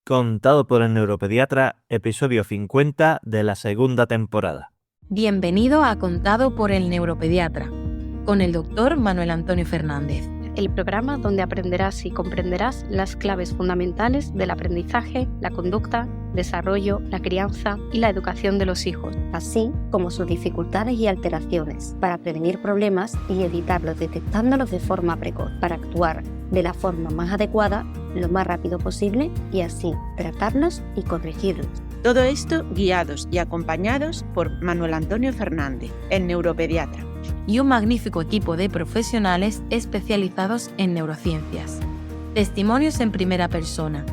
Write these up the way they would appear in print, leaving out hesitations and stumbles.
Contado por el neuropediatra, episodio 50 de la segunda temporada. Bienvenido a Contado por el neuropediatra, con el doctor Manuel Antonio Fernández. El programa donde aprenderás y comprenderás las claves fundamentales del aprendizaje, la conducta, desarrollo, la crianza y la educación de los hijos, así como sus dificultades y alteraciones, para prevenir problemas y evitarlos detectándolos de forma precoz, para actuar de la forma más adecuada lo más rápido posible y así tratarlos y corregirlos. Todo esto guiados y acompañados por Manuel Antonio Fernández, el neuropediatra. Y un magnífico equipo de profesionales especializados en neurociencias. Testimonios en primera persona,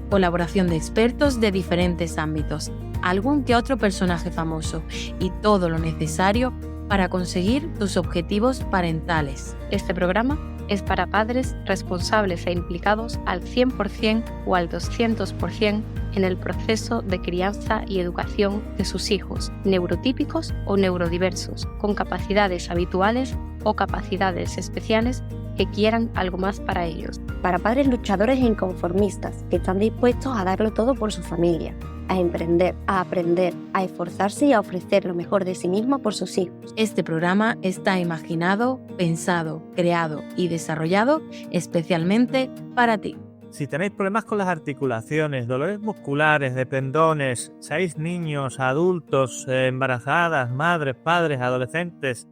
colaboración de expertos de diferentes ámbitos, algún que otro personaje famoso y todo lo necesario para conseguir tus objetivos parentales. Este programa es para padres responsables e implicados al 100% o al 200% en el proceso de crianza y educación de sus hijos, neurotípicos o neurodiversos, con capacidades habituales o capacidades especiales que quieran algo más para ellos. Para padres luchadores e inconformistas que están dispuestos a darlo todo por su familia, a emprender, a aprender, a esforzarse y a ofrecer lo mejor de sí mismo por sus hijos. Este programa está imaginado, pensado, creado y desarrollado especialmente para ti. Si tenéis problemas con las articulaciones, dolores musculares, de tendones, seáis niños, adultos, embarazadas, madres, padres, adolescentes,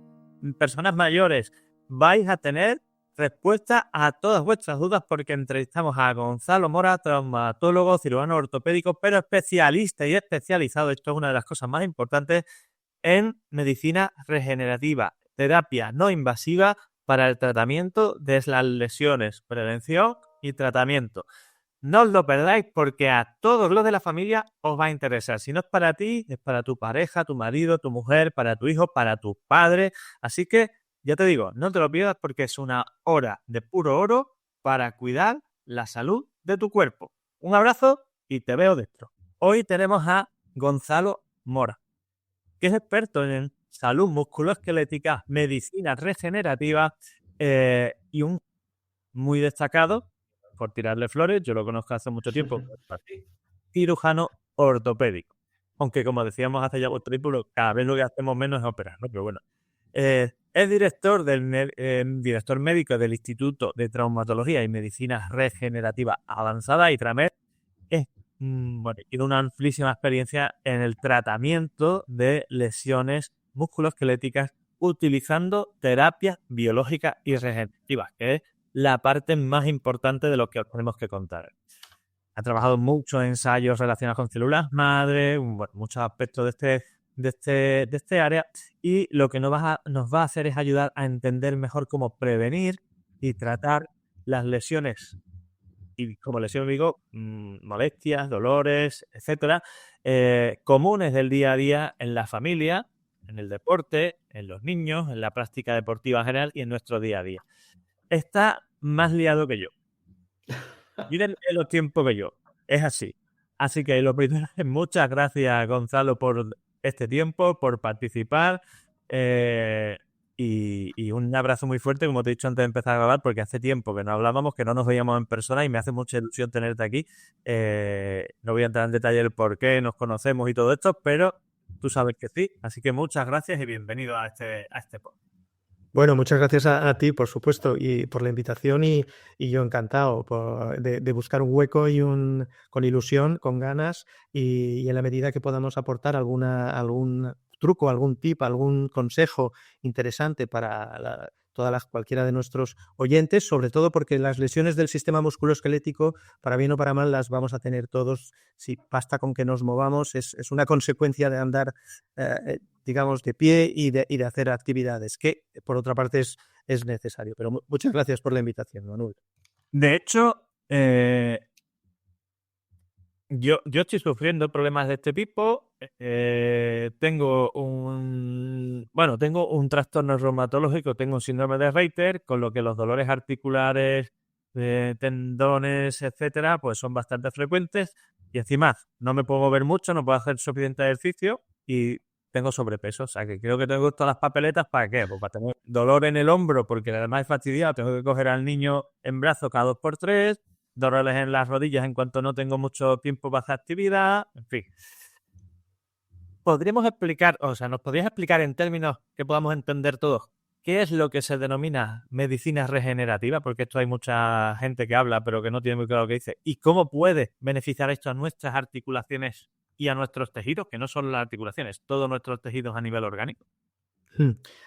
personas mayores, vais a tener respuesta a todas vuestras dudas porque entrevistamos a Gonzalo Mora, traumatólogo, cirujano ortopédico, pero especialista y especializado, esto es una de las cosas más importantes, en medicina regenerativa, terapia no invasiva para el tratamiento de las lesiones, prevención y tratamiento. No os lo perdáis porque a todos los de la familia os va a interesar. Si no es para ti, es para tu pareja, tu marido, tu mujer, para tu hijo, para tus padres. Así que ya te digo, no te lo pierdas porque es una hora de puro oro para cuidar la salud de tu cuerpo. Un abrazo y te veo dentro. Hoy tenemos a Gonzalo Mora, que es experto en salud musculoesquelética, medicina regenerativa y un muy destacado, por tirarle flores, yo lo conozco hace mucho tiempo, cirujano ortopédico. Aunque como decíamos hace ya mucho tiempo, cada vez lo que hacemos menos es operar, ¿no? Pero bueno. Es director director médico del Instituto de Traumatología y Medicina Regenerativa Avanzada, ITRAMED. Tiene una amplísima experiencia en el tratamiento de lesiones musculoesqueléticas utilizando terapias biológicas y regenerativas, que es la parte más importante de lo que os tenemos que contar. Ha trabajado muchos ensayos relacionados con células madre, muchos aspectos de este área, y lo que nos va a hacer es ayudar a entender mejor cómo prevenir y tratar las lesiones, y como lesión digo, molestias, dolores, etcétera, comunes del día a día en la familia, en el deporte, en los niños, en la práctica deportiva en general y en nuestro día a día. Está más liado que yo. Miren los tiempos que yo. Es así. Así que lo primero es muchas gracias, Gonzalo, por este tiempo, por participar y un abrazo muy fuerte, como te he dicho antes de empezar a grabar, porque hace tiempo que no hablábamos, que no nos veíamos en persona y me hace mucha ilusión tenerte aquí. No voy a entrar en detalle del por qué nos conocemos y todo esto, pero tú sabes que sí. Así que muchas gracias y bienvenido a este podcast. Bueno, muchas gracias a ti, por supuesto, y por la invitación y yo encantado de buscar un hueco con ilusión, con ganas y en la medida que podamos aportar algún truco, algún tip, algún consejo interesante para cualquiera de nuestros oyentes, sobre todo porque las lesiones del sistema musculoesquelético, para bien o para mal, las vamos a tener todos. Si basta con que nos movamos, es una consecuencia de andar digamos, de pie y de hacer actividades, que por otra parte es necesario. Pero muchas gracias por la invitación, Manuel. De hecho, yo estoy sufriendo problemas de este tipo. Tengo un trastorno reumatológico, tengo un síndrome de Reiter, con lo que los dolores articulares, tendones, etcétera, pues son bastante frecuentes. Y encima no me puedo mover mucho, no puedo hacer suficiente ejercicio y tengo sobrepeso. O sea que creo que tengo todas las papeletas. ¿Para qué? Pues para tener dolor en el hombro, porque además es fastidiado, tengo que coger al niño en brazos cada 2x3, dolores en las rodillas en cuanto no tengo mucho tiempo para hacer actividad, en fin. ¿Podríamos explicar, o sea, nos podrías explicar en términos que podamos entender todos, qué es lo que se denomina medicina regenerativa? Porque esto hay mucha gente que habla, pero que no tiene muy claro lo que dice. ¿Y cómo puede beneficiar esto a nuestras articulaciones y a nuestros tejidos, que no son las articulaciones, todos nuestros tejidos a nivel orgánico?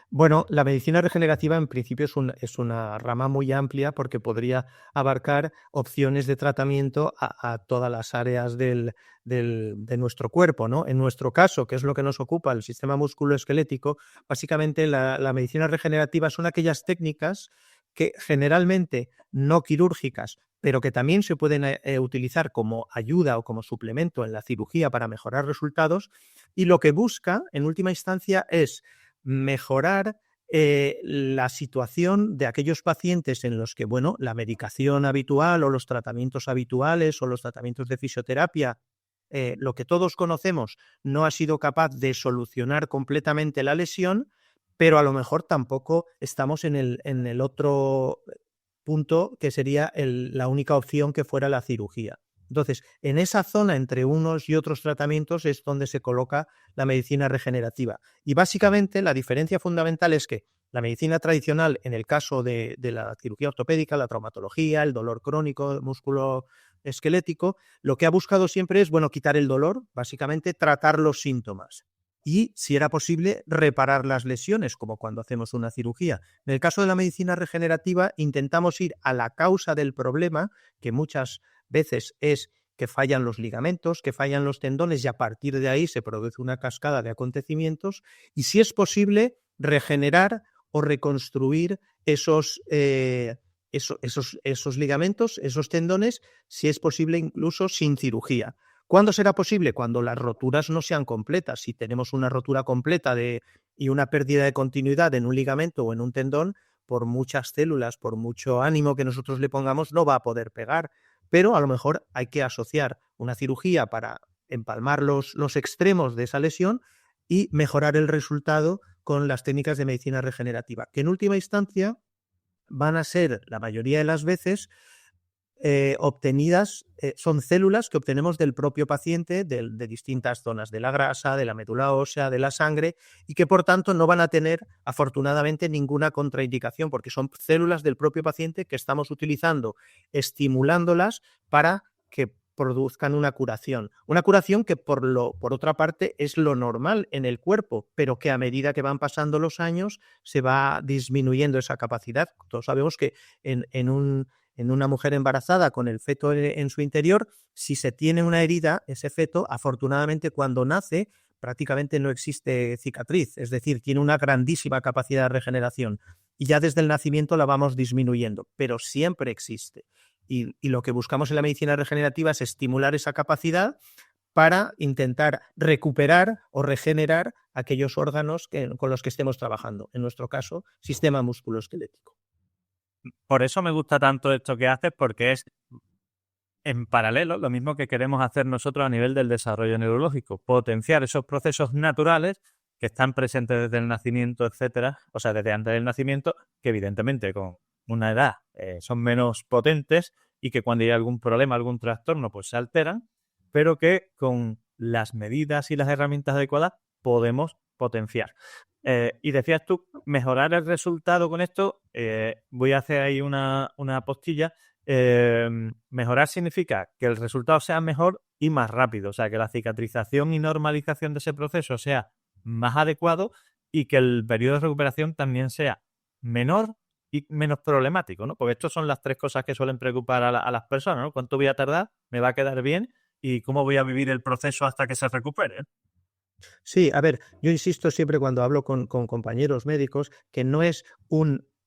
Bueno, la medicina regenerativa en principio es una rama muy amplia porque podría abarcar opciones de tratamiento a todas las áreas de nuestro cuerpo, ¿no? En nuestro caso, que es lo que nos ocupa, el sistema musculoesquelético, básicamente la medicina regenerativa son aquellas técnicas que generalmente no quirúrgicas, pero que también se pueden utilizar como ayuda o como suplemento en la cirugía para mejorar resultados, y lo que busca, en última instancia, es mejorar la situación de aquellos pacientes en los que, bueno, la medicación habitual o los tratamientos habituales o los tratamientos de fisioterapia, lo que todos conocemos, no ha sido capaz de solucionar completamente la lesión, pero a lo mejor tampoco estamos en el otro punto que sería la única opción que fuera la cirugía. Entonces, en esa zona entre unos y otros tratamientos es donde se coloca la medicina regenerativa. Y básicamente la diferencia fundamental es que la medicina tradicional, en el caso de la cirugía ortopédica, la traumatología, el dolor crónico musculoesquelético, lo que ha buscado siempre es, bueno, quitar el dolor, básicamente tratar los síntomas. Y, si era posible, reparar las lesiones, como cuando hacemos una cirugía. En el caso de la medicina regenerativa, intentamos ir a la causa del problema, que muchas veces es que fallan los ligamentos, que fallan los tendones, y a partir de ahí se produce una cascada de acontecimientos, y si es posible, regenerar o reconstruir esos ligamentos, esos tendones, si es posible incluso sin cirugía. ¿Cuándo será posible? Cuando las roturas no sean completas. Si tenemos una rotura completa y una pérdida de continuidad en un ligamento o en un tendón, por muchas células, por mucho ánimo que nosotros le pongamos, no va a poder pegar. Pero a lo mejor hay que asociar una cirugía para empalmar los extremos de esa lesión y mejorar el resultado con las técnicas de medicina regenerativa, que en última instancia van a ser, la mayoría de las veces, obtenidas, son células que obtenemos del propio paciente, de distintas zonas de la grasa, de la médula ósea, de la sangre, y que por tanto no van a tener afortunadamente ninguna contraindicación, porque son células del propio paciente que estamos utilizando, estimulándolas para que produzcan una curación que por otra parte es lo normal en el cuerpo, pero que a medida que van pasando los años se va disminuyendo esa capacidad. Todos sabemos que en una mujer embarazada con el feto en su interior, si se tiene una herida, ese feto, afortunadamente cuando nace, prácticamente no existe cicatriz, es decir, tiene una grandísima capacidad de regeneración y ya desde el nacimiento la vamos disminuyendo, pero siempre existe. Y lo que buscamos en la medicina regenerativa es estimular esa capacidad para intentar recuperar o regenerar aquellos órganos con los que estemos trabajando, en nuestro caso, sistema musculoesquelético. Por eso me gusta tanto esto que haces, porque es en paralelo lo mismo que queremos hacer nosotros a nivel del desarrollo neurológico, potenciar esos procesos naturales que están presentes desde el nacimiento, etcétera, o sea, desde antes del nacimiento, que evidentemente con una edad son menos potentes y que cuando hay algún problema, algún trastorno, pues se alteran, pero que con las medidas y las herramientas adecuadas podemos potenciar. Y decías tú, mejorar el resultado con esto, voy a hacer ahí una postilla. Mejorar significa que el resultado sea mejor y más rápido, o sea, que la cicatrización y normalización de ese proceso sea más adecuado y que el periodo de recuperación también sea menor y menos problemático, ¿no? Porque estas son las tres cosas que suelen preocupar a las personas, ¿no? ¿Cuánto voy a tardar? ¿Me va a quedar bien? ¿Y cómo voy a vivir el proceso hasta que se recupere? Sí, a ver, yo insisto siempre cuando hablo con compañeros médicos que no es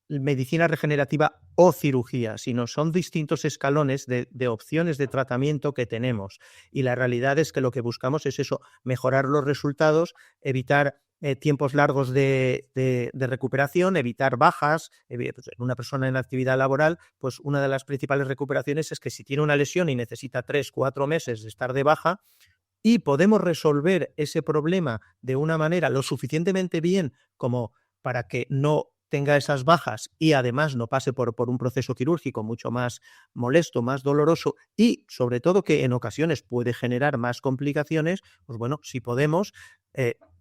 medicina regenerativa o cirugía, sino son distintos escalones de opciones de tratamiento que tenemos. Y la realidad es que lo que buscamos es eso, mejorar los resultados, evitar tiempos largos de recuperación, evitar bajas. Pues en una persona en actividad laboral, pues una de las principales recuperaciones es que si tiene una lesión y necesita 3-4 meses de estar de baja, y podemos resolver ese problema de una manera lo suficientemente bien como para que no tenga esas bajas y además no pase por un proceso quirúrgico mucho más molesto, más doloroso y sobre todo que en ocasiones puede generar más complicaciones, pues bueno, si podemos,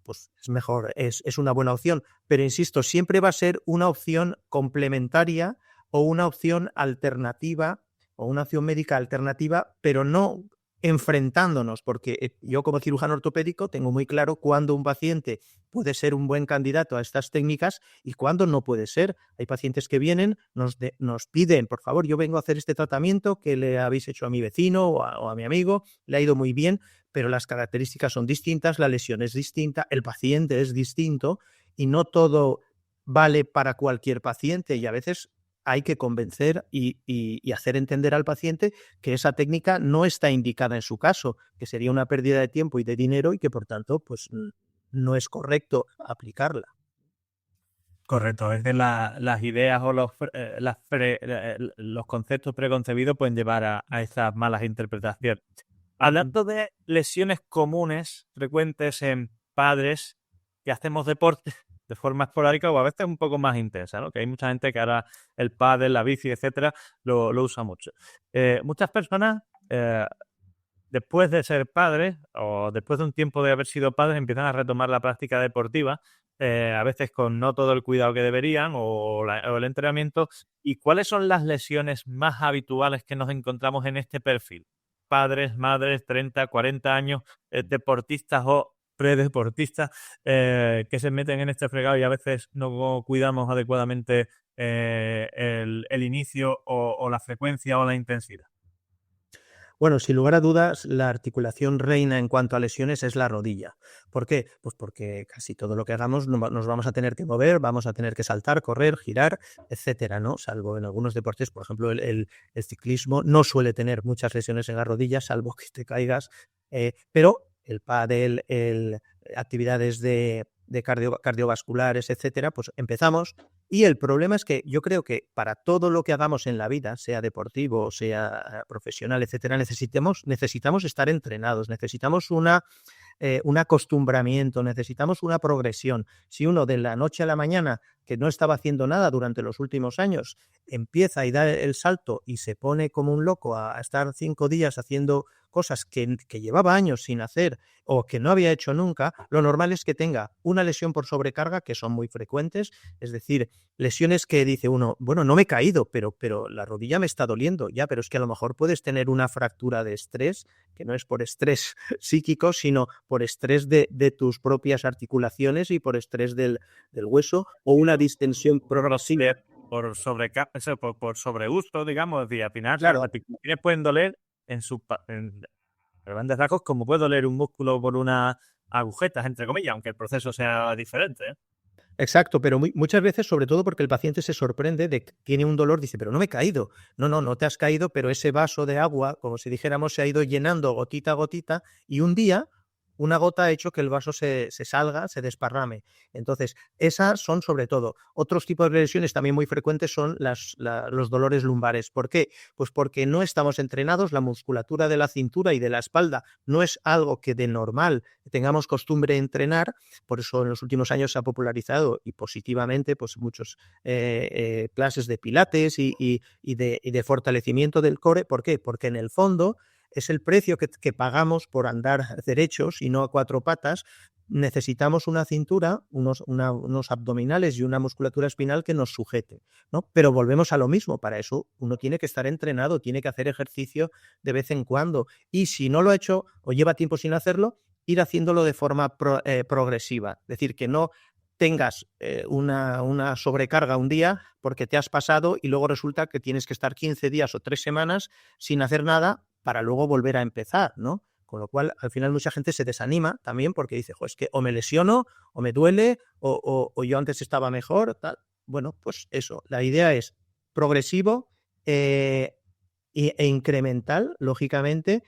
pues es mejor, es una buena opción. Pero insisto, siempre va a ser una opción complementaria o una opción alternativa o una opción médica alternativa, pero no enfrentándonos, porque yo como cirujano ortopédico tengo muy claro cuándo un paciente puede ser un buen candidato a estas técnicas y cuándo no puede ser. Hay pacientes que vienen, nos piden, por favor, yo vengo a hacer este tratamiento que le habéis hecho a mi vecino o a mi amigo, le ha ido muy bien, pero las características son distintas, la lesión es distinta, el paciente es distinto y no todo vale para cualquier paciente y a veces hay que convencer y hacer entender al paciente que esa técnica no está indicada en su caso, que sería una pérdida de tiempo y de dinero y que por tanto pues no es correcto aplicarla. Correcto, a veces las ideas o los conceptos preconcebidos pueden llevar a esas malas interpretaciones. Hablando de lesiones comunes, frecuentes en padres que hacemos deporte de forma esporádica o a veces un poco más intensa, ¿no? Que hay mucha gente que ahora el pádel, la bici, etcétera, lo usa mucho. Muchas personas, después de ser padres o después de un tiempo de haber sido padres, empiezan a retomar la práctica deportiva, a veces con no todo el cuidado que deberían o el entrenamiento. ¿Y cuáles son las lesiones más habituales que nos encontramos en este perfil? Padres, madres, 30, 40 años, deportistas o predeportistas que se meten en este fregado y a veces no cuidamos adecuadamente el inicio o la frecuencia o la intensidad. Bueno, sin lugar a dudas, la articulación reina en cuanto a lesiones es la rodilla. ¿Por qué? Pues porque casi todo lo que hagamos nos vamos a tener que mover, vamos a tener que saltar, correr, girar, etcétera, ¿no? Salvo en algunos deportes, por ejemplo, el ciclismo no suele tener muchas lesiones en las rodillas, salvo que te caigas, pero el pádel, actividades de cardiovasculares, etcétera, pues empezamos. Y el problema es que yo creo que para todo lo que hagamos en la vida, sea deportivo, sea profesional, etcétera, necesitamos estar entrenados, necesitamos un acostumbramiento, necesitamos una progresión. Si uno de la noche a la mañana, que no estaba haciendo nada durante los últimos años, empieza y da el salto y se pone como un loco a estar 5 días haciendo cosas que llevaba años sin hacer o que no había hecho nunca, lo normal es que tenga una lesión por sobrecarga, que son muy frecuentes, es decir, lesiones que dice uno, bueno, no me he caído, pero la rodilla me está doliendo, ya, pero es que a lo mejor puedes tener una fractura de estrés, que no es por estrés psíquico, sino por estrés de tus propias articulaciones y por estrés del hueso, o una distensión progresiva. Por sobreuso, digamos, y al final Claro. las articulaciones pueden doler en grandes rasgos, como puede doler un músculo por unas agujetas, entre comillas, aunque el proceso sea diferente, ¿eh? Exacto, pero muchas veces, sobre todo porque el paciente se sorprende de que tiene un dolor, dice, pero no me he caído. No te has caído, pero ese vaso de agua, como si dijéramos, se ha ido llenando gotita a gotita y un día una gota ha hecho que el vaso se salga, se desparrame. Entonces, esas son sobre todo. Otros tipos de lesiones también muy frecuentes son los dolores lumbares. ¿Por qué? Pues porque no estamos entrenados, la musculatura de la cintura y de la espalda no es algo que de normal tengamos costumbre de entrenar, por eso en los últimos años se ha popularizado y positivamente pues muchos clases de pilates y de fortalecimiento del core. ¿Por qué? Porque en el fondo es el precio que pagamos por andar derechos y no a 4 patas. Necesitamos una cintura, unos abdominales y una musculatura espinal que nos sujete, ¿no? Pero volvemos a lo mismo, para eso uno tiene que estar entrenado, tiene que hacer ejercicio de vez en cuando y si no lo ha hecho o lleva tiempo sin hacerlo, ir haciéndolo de forma progresiva, es decir, que no tengas una sobrecarga un día porque te has pasado y luego resulta que tienes que estar 15 días o 3 semanas sin hacer nada para luego volver a empezar, ¿no? Con lo cual, al final mucha gente se desanima también porque dice, es que o me lesiono, o me duele, o yo antes estaba mejor, tal. Bueno, pues eso, la idea es progresivo e incremental, lógicamente,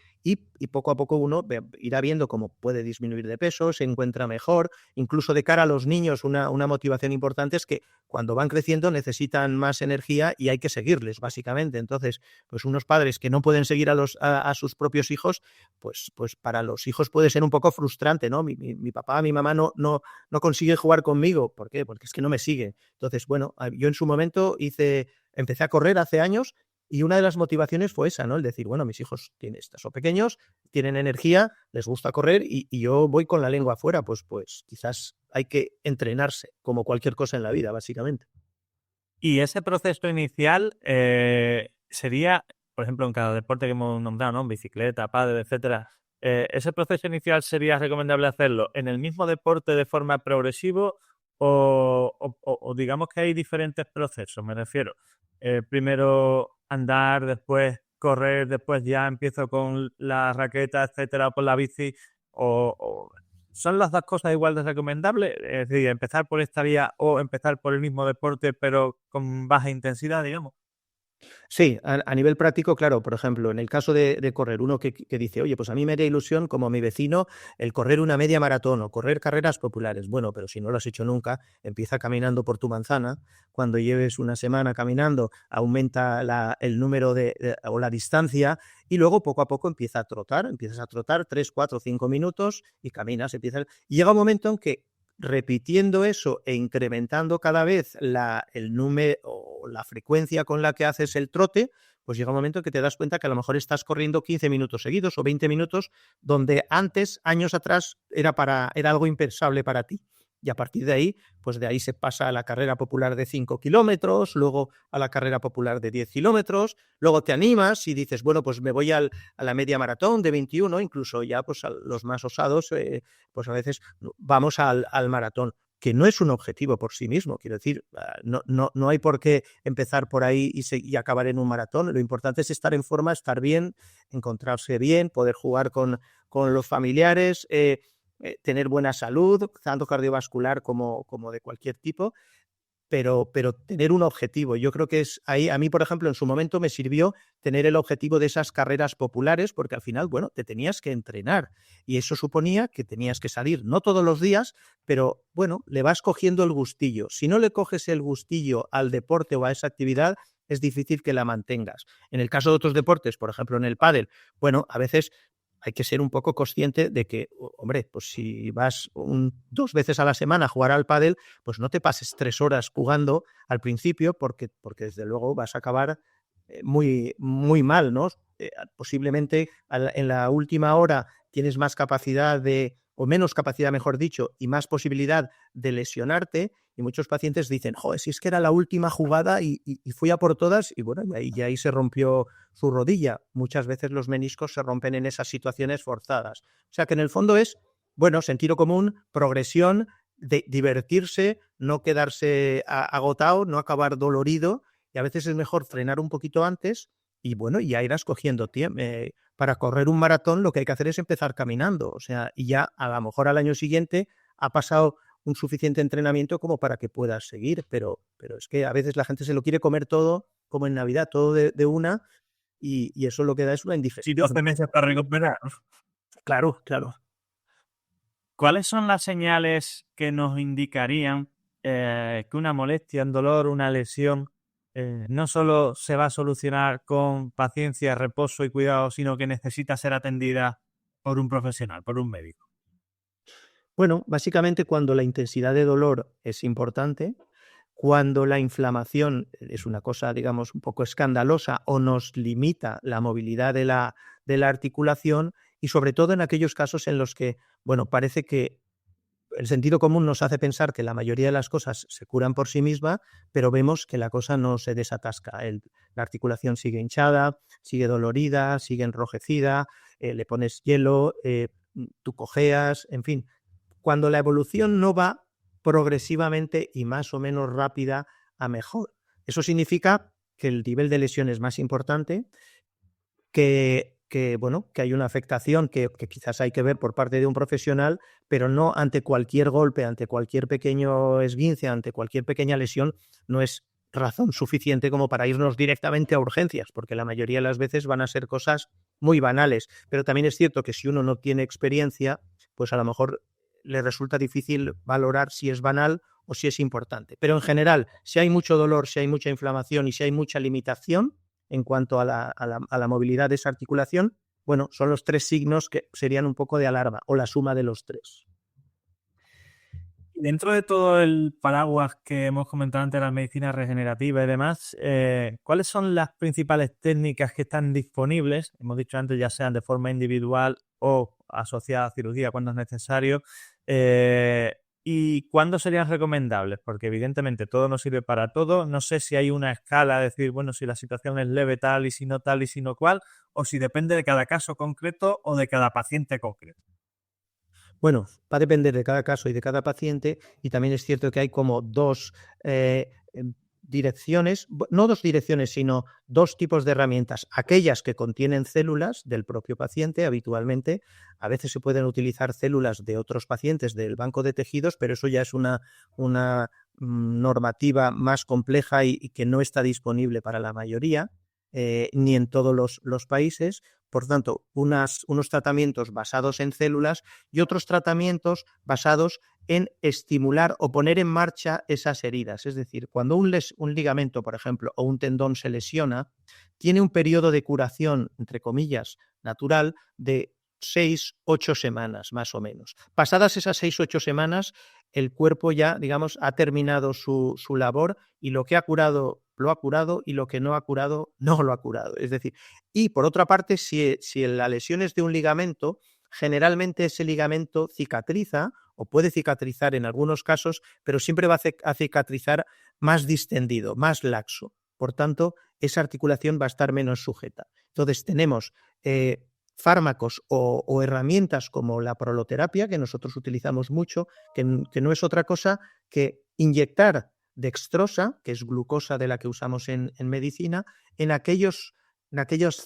y poco a poco uno irá viendo cómo puede disminuir de peso, se encuentra mejor. Incluso de cara a los niños, una motivación importante es que cuando van creciendo necesitan más energía y hay que seguirles, básicamente. Entonces, pues unos padres que no pueden seguir a sus propios hijos, pues para los hijos puede ser un poco frustrante, ¿no? Mi papá, mi mamá no consiguen jugar conmigo. ¿Por qué? Porque es que no me sigue. Entonces, bueno, yo en su momento empecé a correr hace años y una de las motivaciones fue esa, ¿no? El decir, bueno, mis hijos son pequeños, tienen energía, les gusta correr y yo voy con la lengua afuera, pues quizás hay que entrenarse, como cualquier cosa en la vida, básicamente. Y ese proceso inicial sería, por ejemplo, en cada deporte que hemos nombrado, ¿no? Bicicleta, pádel, etcétera. ¿Ese proceso inicial sería recomendable hacerlo en el mismo deporte de forma progresiva o digamos que hay diferentes procesos? Me refiero, primero andar, después correr, después ya empiezo con la raqueta, etcétera, o con la bici, o ¿son las dos cosas igual de recomendables? Es decir, empezar por esta vía o empezar por el mismo deporte pero con baja intensidad, digamos. Sí, a nivel práctico, claro, por ejemplo, en el caso de correr, uno que dice, oye, pues a mí me haría ilusión, como mi vecino, el correr una media maratón o correr carreras populares. Bueno, pero si no lo has hecho nunca, empieza caminando por tu manzana. Cuando lleves una semana caminando, aumenta el número o la distancia y luego poco a poco empiezas a trotar 3, 4, 5 minutos y caminas. Y llega un momento en que repitiendo eso e incrementando cada vez el número o la frecuencia con la que haces el trote, pues llega un momento que te das cuenta que a lo mejor estás corriendo 15 minutos seguidos o 20 minutos, donde antes, años atrás, era algo impensable para ti. Y a partir de ahí, pues de ahí se pasa a la carrera popular de 5 kilómetros, luego a la carrera popular de 10 kilómetros, luego te animas y dices, bueno, pues me voy a la media maratón de 21, incluso ya pues a los más osados, pues a veces vamos al maratón, que no es un objetivo por sí mismo, quiero decir, no hay por qué empezar por ahí y acabar en un maratón. Lo importante es estar en forma, estar bien, encontrarse bien, poder jugar con los familiares, tener buena salud, tanto cardiovascular como de cualquier tipo, pero tener un objetivo. Yo creo que es ahí, a mí, por ejemplo, en su momento me sirvió tener el objetivo de esas carreras populares, porque al final, bueno, te tenías que entrenar y eso suponía que tenías que salir, no todos los días, pero bueno, le vas cogiendo el gustillo. Si no le coges el gustillo al deporte o a esa actividad, es difícil que la mantengas. En el caso de otros deportes, por ejemplo, en el pádel, bueno, a veces hay que ser un poco consciente de que, hombre, pues si vas 2 veces a la semana a jugar al pádel, pues no te pases 3 horas jugando al principio porque desde luego vas a acabar muy, muy mal, ¿no? Posiblemente en la última hora tienes más capacidad o menos capacidad, mejor dicho, y más posibilidad de lesionarte. Y muchos pacientes dicen, joder, si es que era la última jugada y fui a por todas, y bueno, y ahí se rompió su rodilla. Muchas veces los meniscos se rompen en esas situaciones forzadas. O sea que en el fondo es, bueno, sentido común, progresión, de divertirse, no quedarse agotado, no acabar dolorido, y a veces es mejor frenar un poquito antes y bueno, ya irás cogiendo tiempo. Para correr un maratón lo que hay que hacer es empezar caminando, o sea, y ya a lo mejor al año siguiente ha pasado un suficiente entrenamiento como para que puedas seguir, pero es que a veces la gente se lo quiere comer todo, como en Navidad, todo de una, y eso lo que da es una Si indigestión. 12 meses para recuperar. Claro, claro. ¿Cuáles son las señales que nos indicarían que una molestia, un dolor, una lesión no solo se va a solucionar con paciencia, reposo y cuidado, sino que necesita ser atendida por un profesional, por un médico? Bueno, básicamente cuando la intensidad de dolor es importante, cuando la inflamación es una cosa, digamos, un poco escandalosa o nos limita la movilidad de la articulación y sobre todo en aquellos casos en los que, bueno, parece que el sentido común nos hace pensar que la mayoría de las cosas se curan por sí misma, pero vemos que la cosa no se desatasca. La articulación sigue hinchada, sigue dolorida, sigue enrojecida, le pones hielo, tú cojeas, en fin. Cuando la evolución no va progresivamente y más o menos rápida a mejor. Eso significa que el nivel de lesión es más importante, que hay una afectación que quizás hay que ver por parte de un profesional, pero no ante cualquier golpe, ante cualquier pequeño esguince, ante cualquier pequeña lesión, no es razón suficiente como para irnos directamente a urgencias, porque la mayoría de las veces van a ser cosas muy banales, pero también es cierto que si uno no tiene experiencia, pues a lo mejor le resulta difícil valorar si es banal o si es importante. Pero en general, si hay mucho dolor, si hay mucha inflamación y si hay mucha limitación en cuanto a la movilidad de esa articulación, bueno, son los 3 signos que serían un poco de alarma, o la suma de los 3. Dentro de todo el paraguas que hemos comentado antes, la medicina regenerativa y demás, ¿cuáles son las principales técnicas que están disponibles? Hemos dicho antes, ya sean de forma individual o asociada a cirugía cuando es necesario. ¿Y cuándo serían recomendables? Porque evidentemente todo no sirve para todo. No sé si hay una escala, decir, bueno, si la situación es leve tal y si no cual, o si depende de cada caso concreto o de cada paciente concreto. Bueno, va a depender de cada caso y de cada paciente, y también es cierto que hay como 2 direcciones, no 2 direcciones, sino 2 tipos de herramientas. Aquellas que contienen células del propio paciente, habitualmente, a veces se pueden utilizar células de otros pacientes del banco de tejidos, pero eso ya es una normativa más compleja y que no está disponible para la mayoría, ni en todos los países. Por tanto, unos tratamientos basados en células y otros tratamientos basados en estimular o poner en marcha esas heridas. Es decir, cuando un ligamento, por ejemplo, o un tendón se lesiona, tiene un periodo de curación, entre comillas, natural, de 6-8 semanas, más o menos. Pasadas esas 6-8 semanas, el cuerpo ya, digamos, ha terminado su labor, y lo que ha curado lo ha curado y lo que no ha curado no lo ha curado. Es decir, y por otra parte, si la lesión es de un ligamento, generalmente ese ligamento cicatriza o puede cicatrizar en algunos casos, pero siempre va a cicatrizar más distendido, más laxo. Por tanto, esa articulación va a estar menos sujeta. Entonces tenemos fármacos o herramientas como la proloterapia, que nosotros utilizamos mucho, que no es otra cosa que inyectar dextrosa, que es glucosa de la que usamos en medicina, en aquellas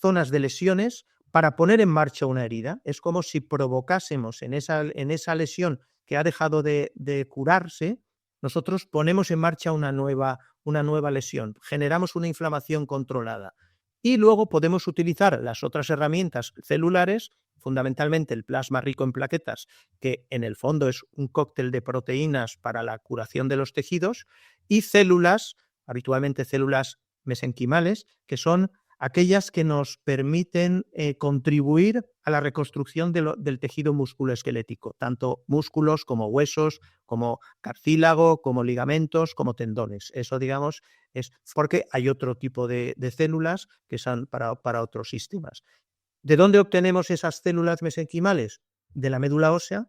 zonas de lesiones para poner en marcha una herida. Es como si provocásemos en esa lesión que ha dejado de curarse, nosotros ponemos en marcha una nueva lesión, generamos una inflamación controlada. Y luego podemos utilizar las otras herramientas celulares, fundamentalmente el plasma rico en plaquetas, que en el fondo es un cóctel de proteínas para la curación de los tejidos, y células, habitualmente células mesenquimales, que son aquellas que nos permiten contribuir a la reconstrucción del tejido musculoesquelético, tanto músculos como huesos, como cartílago, como ligamentos, como tendones. Eso, digamos, es porque hay otro tipo de células que son para otros sistemas. ¿De dónde obtenemos esas células mesenquimales? De la médula ósea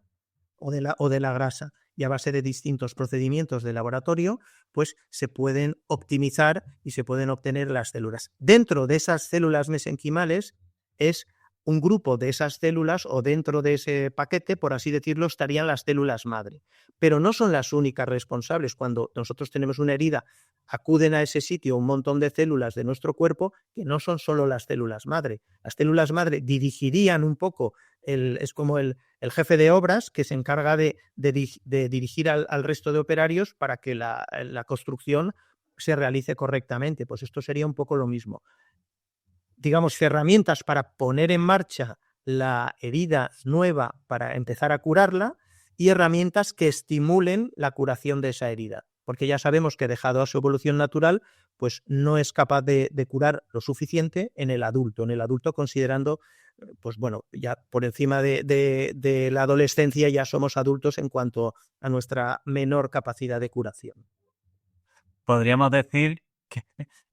o de la grasa. Y a base de distintos procedimientos de laboratorio, pues se pueden optimizar y se pueden obtener las células. Dentro de esas células mesenquimales es un grupo de esas células, o dentro de ese paquete, por así decirlo, estarían las células madre. Pero no son las únicas responsables. Cuando nosotros tenemos una herida, acuden a ese sitio un montón de células de nuestro cuerpo que no son solo las células madre. Las células madre dirigirían un poco, es como el jefe de obras que se encarga de dirigir al resto de operarios para que la construcción se realice correctamente. Pues esto sería un poco lo mismo. Digamos, herramientas para poner en marcha la herida nueva para empezar a curarla, y herramientas que estimulen la curación de esa herida. Porque ya sabemos que, dejado a su evolución natural, pues no es capaz de curar lo suficiente en el adulto. Considerando, pues bueno, ya por encima de la adolescencia ya somos adultos en cuanto a nuestra menor capacidad de curación. Podríamos decir que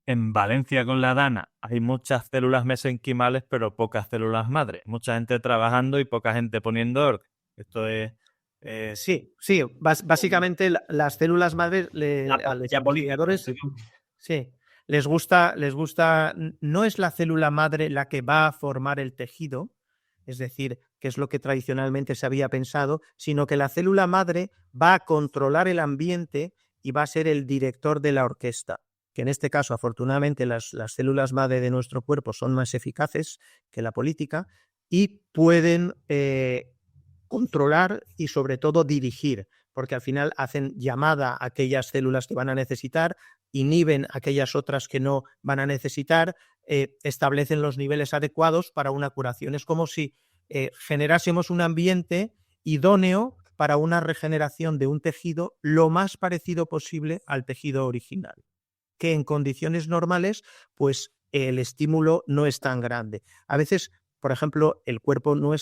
en Valencia con la Dana hay muchas células mesenquimales, pero pocas células madre. Mucha gente trabajando y poca gente poniendo ORC. Esto es... Sí, básicamente las células madres a los investigadores, sí, les gusta, no es la célula madre la que va a formar el tejido, es decir, que es lo que tradicionalmente se había pensado, sino que la célula madre va a controlar el ambiente y va a ser el director de la orquesta, que en este caso, afortunadamente, las células madre de nuestro cuerpo son más eficaces que la política y pueden controlar y sobre todo dirigir. porque al final hacen llamada a aquellas células que van a necesitar, inhiben aquellas otras que no van a necesitar, establecen los niveles adecuados para una curación. Es como si generásemos un ambiente idóneo para una regeneración de un tejido lo más parecido posible al tejido original, que en condiciones normales, pues el estímulo no es tan grande. A veces, por ejemplo, el cuerpo humano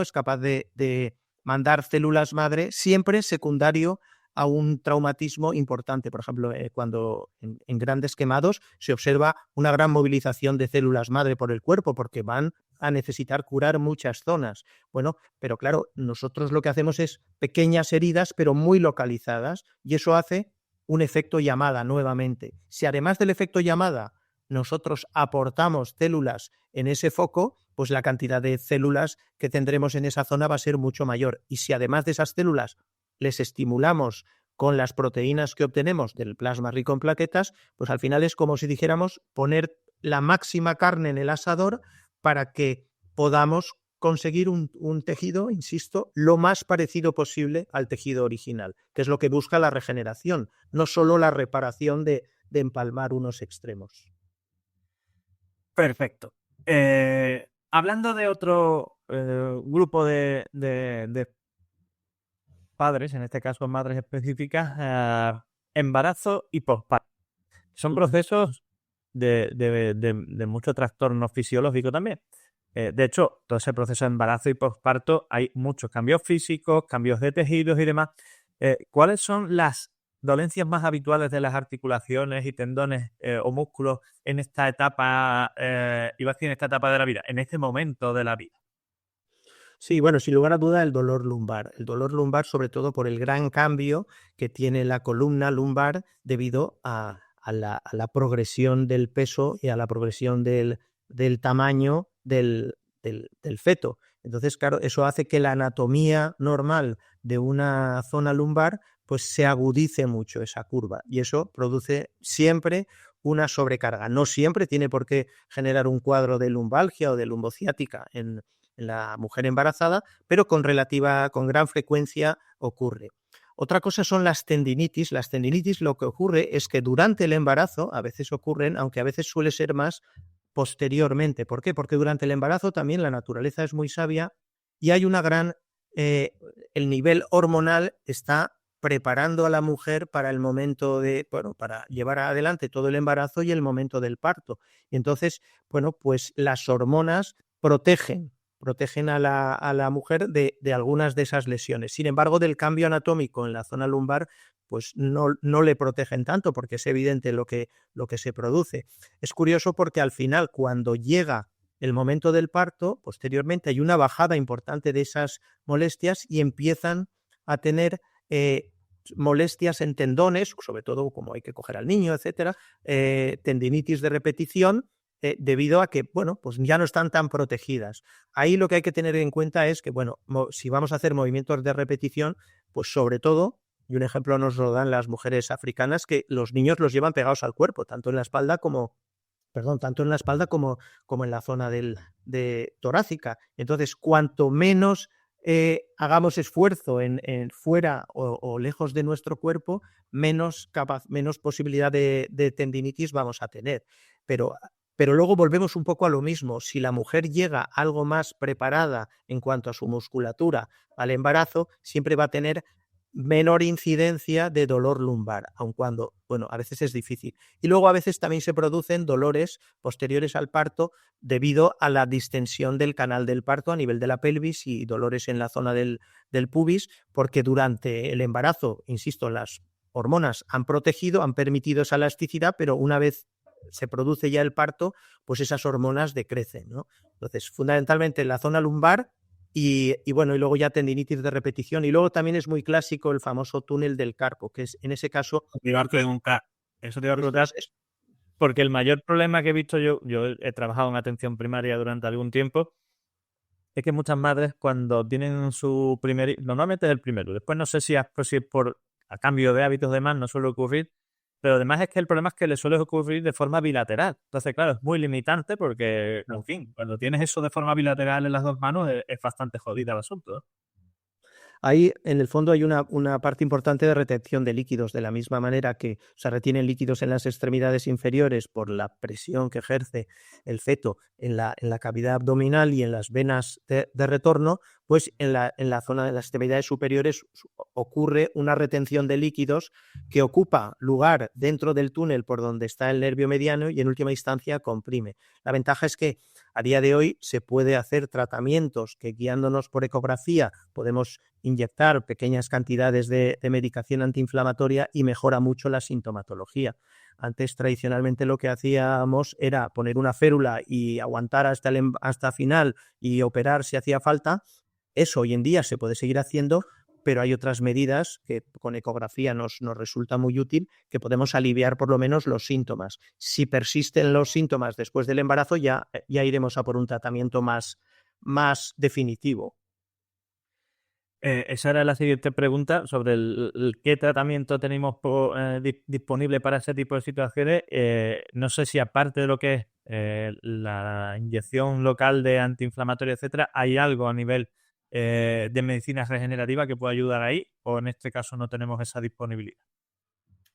es capaz de mandar células madre siempre secundario a un traumatismo importante. Por ejemplo, cuando en grandes quemados se observa una gran movilización de células madre por el cuerpo porque van a necesitar curar muchas zonas. Bueno, pero claro, nosotros lo que hacemos es pequeñas heridas, pero muy localizadas, y eso hace un efecto llamada nuevamente. Si además del efecto llamada nosotros aportamos células en ese foco, pues la cantidad de células que tendremos en esa zona va a ser mucho mayor. Y si además de esas células les estimulamos con las proteínas que obtenemos del plasma rico en plaquetas, pues al final es como si dijéramos poner la máxima carne en el asador para que podamos conseguir un tejido, insisto, lo más parecido posible al tejido original, que es lo que busca la regeneración, no solo la reparación de empalmar unos extremos. Perfecto. Hablando de otro grupo de padres, en este caso madres específicas, embarazo y posparto. Son procesos de mucho trastorno fisiológico también. De hecho, todo ese proceso de embarazo y posparto hay muchos cambios físicos, cambios de tejidos y demás. ¿Cuáles son las dolencias más habituales de las articulaciones y tendones o músculos en esta etapa, iba a decir en esta etapa de la vida, en este momento de la vida? Sí, bueno, sin lugar a duda el dolor lumbar. El dolor lumbar sobre todo por el gran cambio que tiene la columna lumbar debido a la progresión del peso y a la progresión del tamaño del feto. Entonces, claro, eso hace que la anatomía normal de una zona lumbar pues se agudice mucho esa curva y eso produce siempre una sobrecarga. No siempre tiene por qué generar un cuadro de lumbalgia o de lumbociática en la mujer embarazada, pero con gran frecuencia ocurre. Otra cosa son las tendinitis. Las tendinitis lo que ocurre es que durante el embarazo a veces ocurren, aunque a veces suele ser más posteriormente. ¿Por qué? Porque durante el embarazo también la naturaleza es muy sabia y hay una gran... el nivel hormonal está preparando a la mujer para el momento para llevar adelante todo el embarazo y el momento del parto. Y entonces, pues las hormonas protegen a la mujer de algunas de esas lesiones. Sin embargo, del cambio anatómico en la zona lumbar, pues no le protegen tanto porque es evidente lo que se produce. Es curioso porque al final, cuando llega el momento del parto, posteriormente hay una bajada importante de esas molestias y empiezan a tener molestias en tendones, sobre todo como hay que coger al niño, etcétera, tendinitis de repetición, debido a que, pues ya no están tan protegidas. Ahí lo que hay que tener en cuenta es que, si vamos a hacer movimientos de repetición, pues sobre todo, y un ejemplo nos lo dan las mujeres africanas, que los niños los llevan pegados al cuerpo, tanto en la espalda como en la zona de torácica. Entonces, cuanto menos hagamos esfuerzo en fuera o lejos de nuestro cuerpo, menos posibilidad de tendinitis vamos a tener. Pero luego volvemos un poco a lo mismo. Si la mujer llega algo más preparada en cuanto a su musculatura al embarazo, siempre va a tener menor incidencia de dolor lumbar, aun cuando, a veces es difícil. Y luego a veces también se producen dolores posteriores al parto debido a la distensión del canal del parto a nivel de la pelvis y dolores en la zona del pubis, porque durante el embarazo, insisto, las hormonas han permitido esa elasticidad, pero una vez se produce ya el parto, pues esas hormonas decrecen, ¿no? Entonces, fundamentalmente en la zona lumbar y luego ya tendinitis de repetición. Y luego también es muy clásico el famoso túnel del carpo, que es en ese caso... Eso te iba a preguntar, porque el mayor problema que he visto yo he trabajado en atención primaria durante algún tiempo, es que muchas madres cuando tienen su normalmente es el primero, después no sé si es por a cambio de hábitos de más, no suele ocurrir, pero además es que el problema es que le suele ocurrir de forma bilateral. Entonces, claro, es muy limitante porque, en fin, cuando tienes eso de forma bilateral en las dos manos es bastante jodida el asunto, ¿no? Ahí, en el fondo, hay una parte importante de retención de líquidos, de la misma manera que se retienen líquidos en las extremidades inferiores por la presión que ejerce el feto en la cavidad abdominal y en las venas de retorno, pues en la zona de las extremidades superiores ocurre una retención de líquidos que ocupa lugar dentro del túnel por donde está el nervio mediano y en última instancia comprime. La ventaja es que a día de hoy se puede hacer tratamientos que, guiándonos por ecografía, podemos inyectar pequeñas cantidades de medicación antiinflamatoria y mejora mucho la sintomatología. Antes, tradicionalmente, lo que hacíamos era poner una férula y aguantar hasta final y operar si hacía falta. Eso hoy en día se puede seguir haciendo, pero hay otras medidas que con ecografía nos resulta muy útil, que podemos aliviar por lo menos los síntomas. Si persisten los síntomas después del embarazo, ya iremos a por un tratamiento más definitivo. Esa era la siguiente pregunta sobre qué tratamiento tenemos disponible para ese tipo de situaciones. No sé si aparte de lo que es la inyección local de antiinflamatorio, etcétera, hay algo a nivel de medicina regenerativa que pueda ayudar ahí, o en este caso no tenemos esa disponibilidad.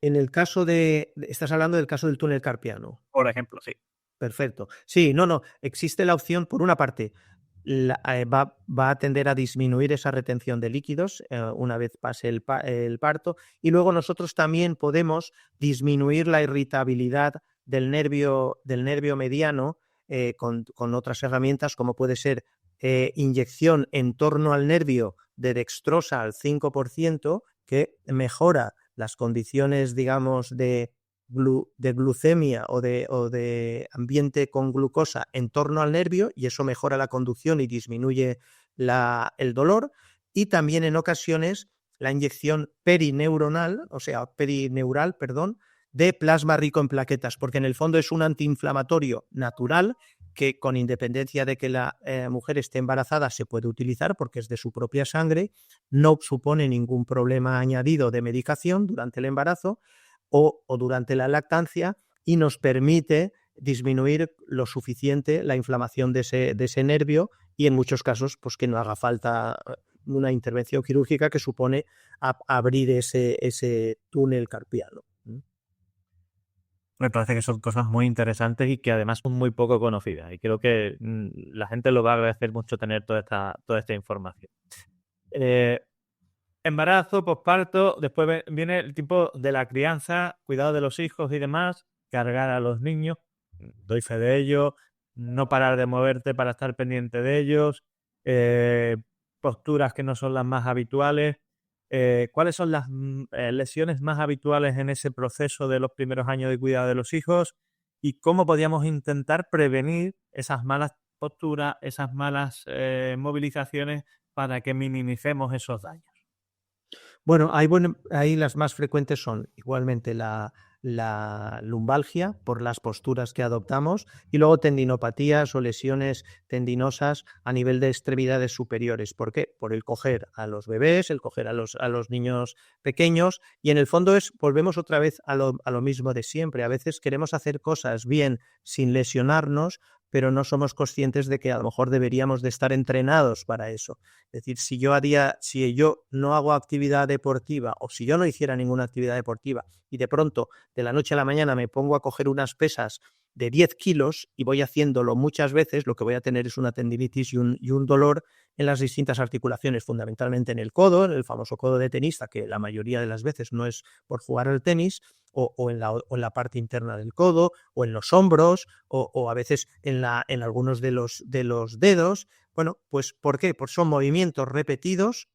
En el caso estás hablando del caso del túnel carpiano. Por ejemplo, sí. Perfecto. Sí, no, existe la opción, por una parte, va a tender a disminuir esa retención de líquidos una vez pase el parto, y luego nosotros también podemos disminuir la irritabilidad del nervio mediano con otras herramientas, como puede ser inyección en torno al nervio de dextrosa al 5%, que mejora las condiciones, digamos, de glucemia o de ambiente con glucosa en torno al nervio, y eso mejora la conducción y disminuye el dolor. Y también en ocasiones la inyección perineural, de plasma rico en plaquetas, porque en el fondo es un antiinflamatorio natural que, con independencia de que la mujer esté embarazada, se puede utilizar porque es de su propia sangre, no supone ningún problema añadido de medicación durante el embarazo o durante la lactancia, y nos permite disminuir lo suficiente la inflamación de ese nervio, y en muchos casos pues que no haga falta una intervención quirúrgica que supone abrir ese túnel carpiano. Me parece que son cosas muy interesantes y que además son muy poco conocidas, y creo que la gente lo va a agradecer mucho tener toda esta información. Embarazo, posparto, después viene el tiempo de la crianza, cuidado de los hijos y demás, cargar a los niños, doy fe de ello, no parar de moverte para estar pendiente de ellos, posturas que no son las más habituales. ¿Cuáles son las lesiones más habituales en ese proceso de los primeros años de cuidado de los hijos? ¿Y cómo podríamos intentar prevenir esas malas posturas, esas malas movilizaciones, para que minimicemos esos daños? Bueno, ahí las más frecuentes son igualmente la lumbalgia por las posturas que adoptamos, y luego tendinopatías o lesiones tendinosas a nivel de extremidades superiores. ¿Por qué? Por el coger a los bebés, el coger a los niños pequeños, y en el fondo volvemos otra vez a lo mismo de siempre. A veces queremos hacer cosas bien sin lesionarnos, pero no somos conscientes de que a lo mejor deberíamos de estar entrenados para eso. Es decir, si yo no hago actividad deportiva, o si yo no hiciera ninguna actividad deportiva y de pronto de la noche a la mañana me pongo a coger unas pesas de 10 kilos y voy haciéndolo muchas veces, lo que voy a tener es una tendinitis y un dolor en las distintas articulaciones, fundamentalmente en el codo, en el famoso codo de tenista, que la mayoría de las veces no es por jugar al tenis, o en la parte interna del codo, o en los hombros, o a veces en algunos de los dedos. Bueno, pues ¿por qué? Pues son movimientos repetidos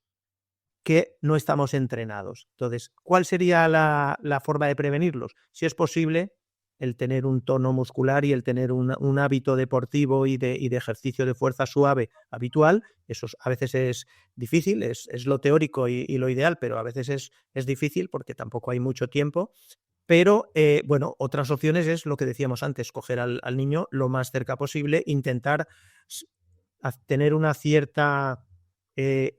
que no estamos entrenados. Entonces, ¿cuál sería la forma de prevenirlos? Si es posible, el tener un tono muscular y el tener un hábito deportivo y de ejercicio de fuerza suave habitual. Eso a veces es difícil, es lo teórico y lo ideal, pero a veces es difícil porque tampoco hay mucho tiempo. Pero, bueno, otras opciones es lo que decíamos antes, coger al niño lo más cerca posible, intentar tener una cierta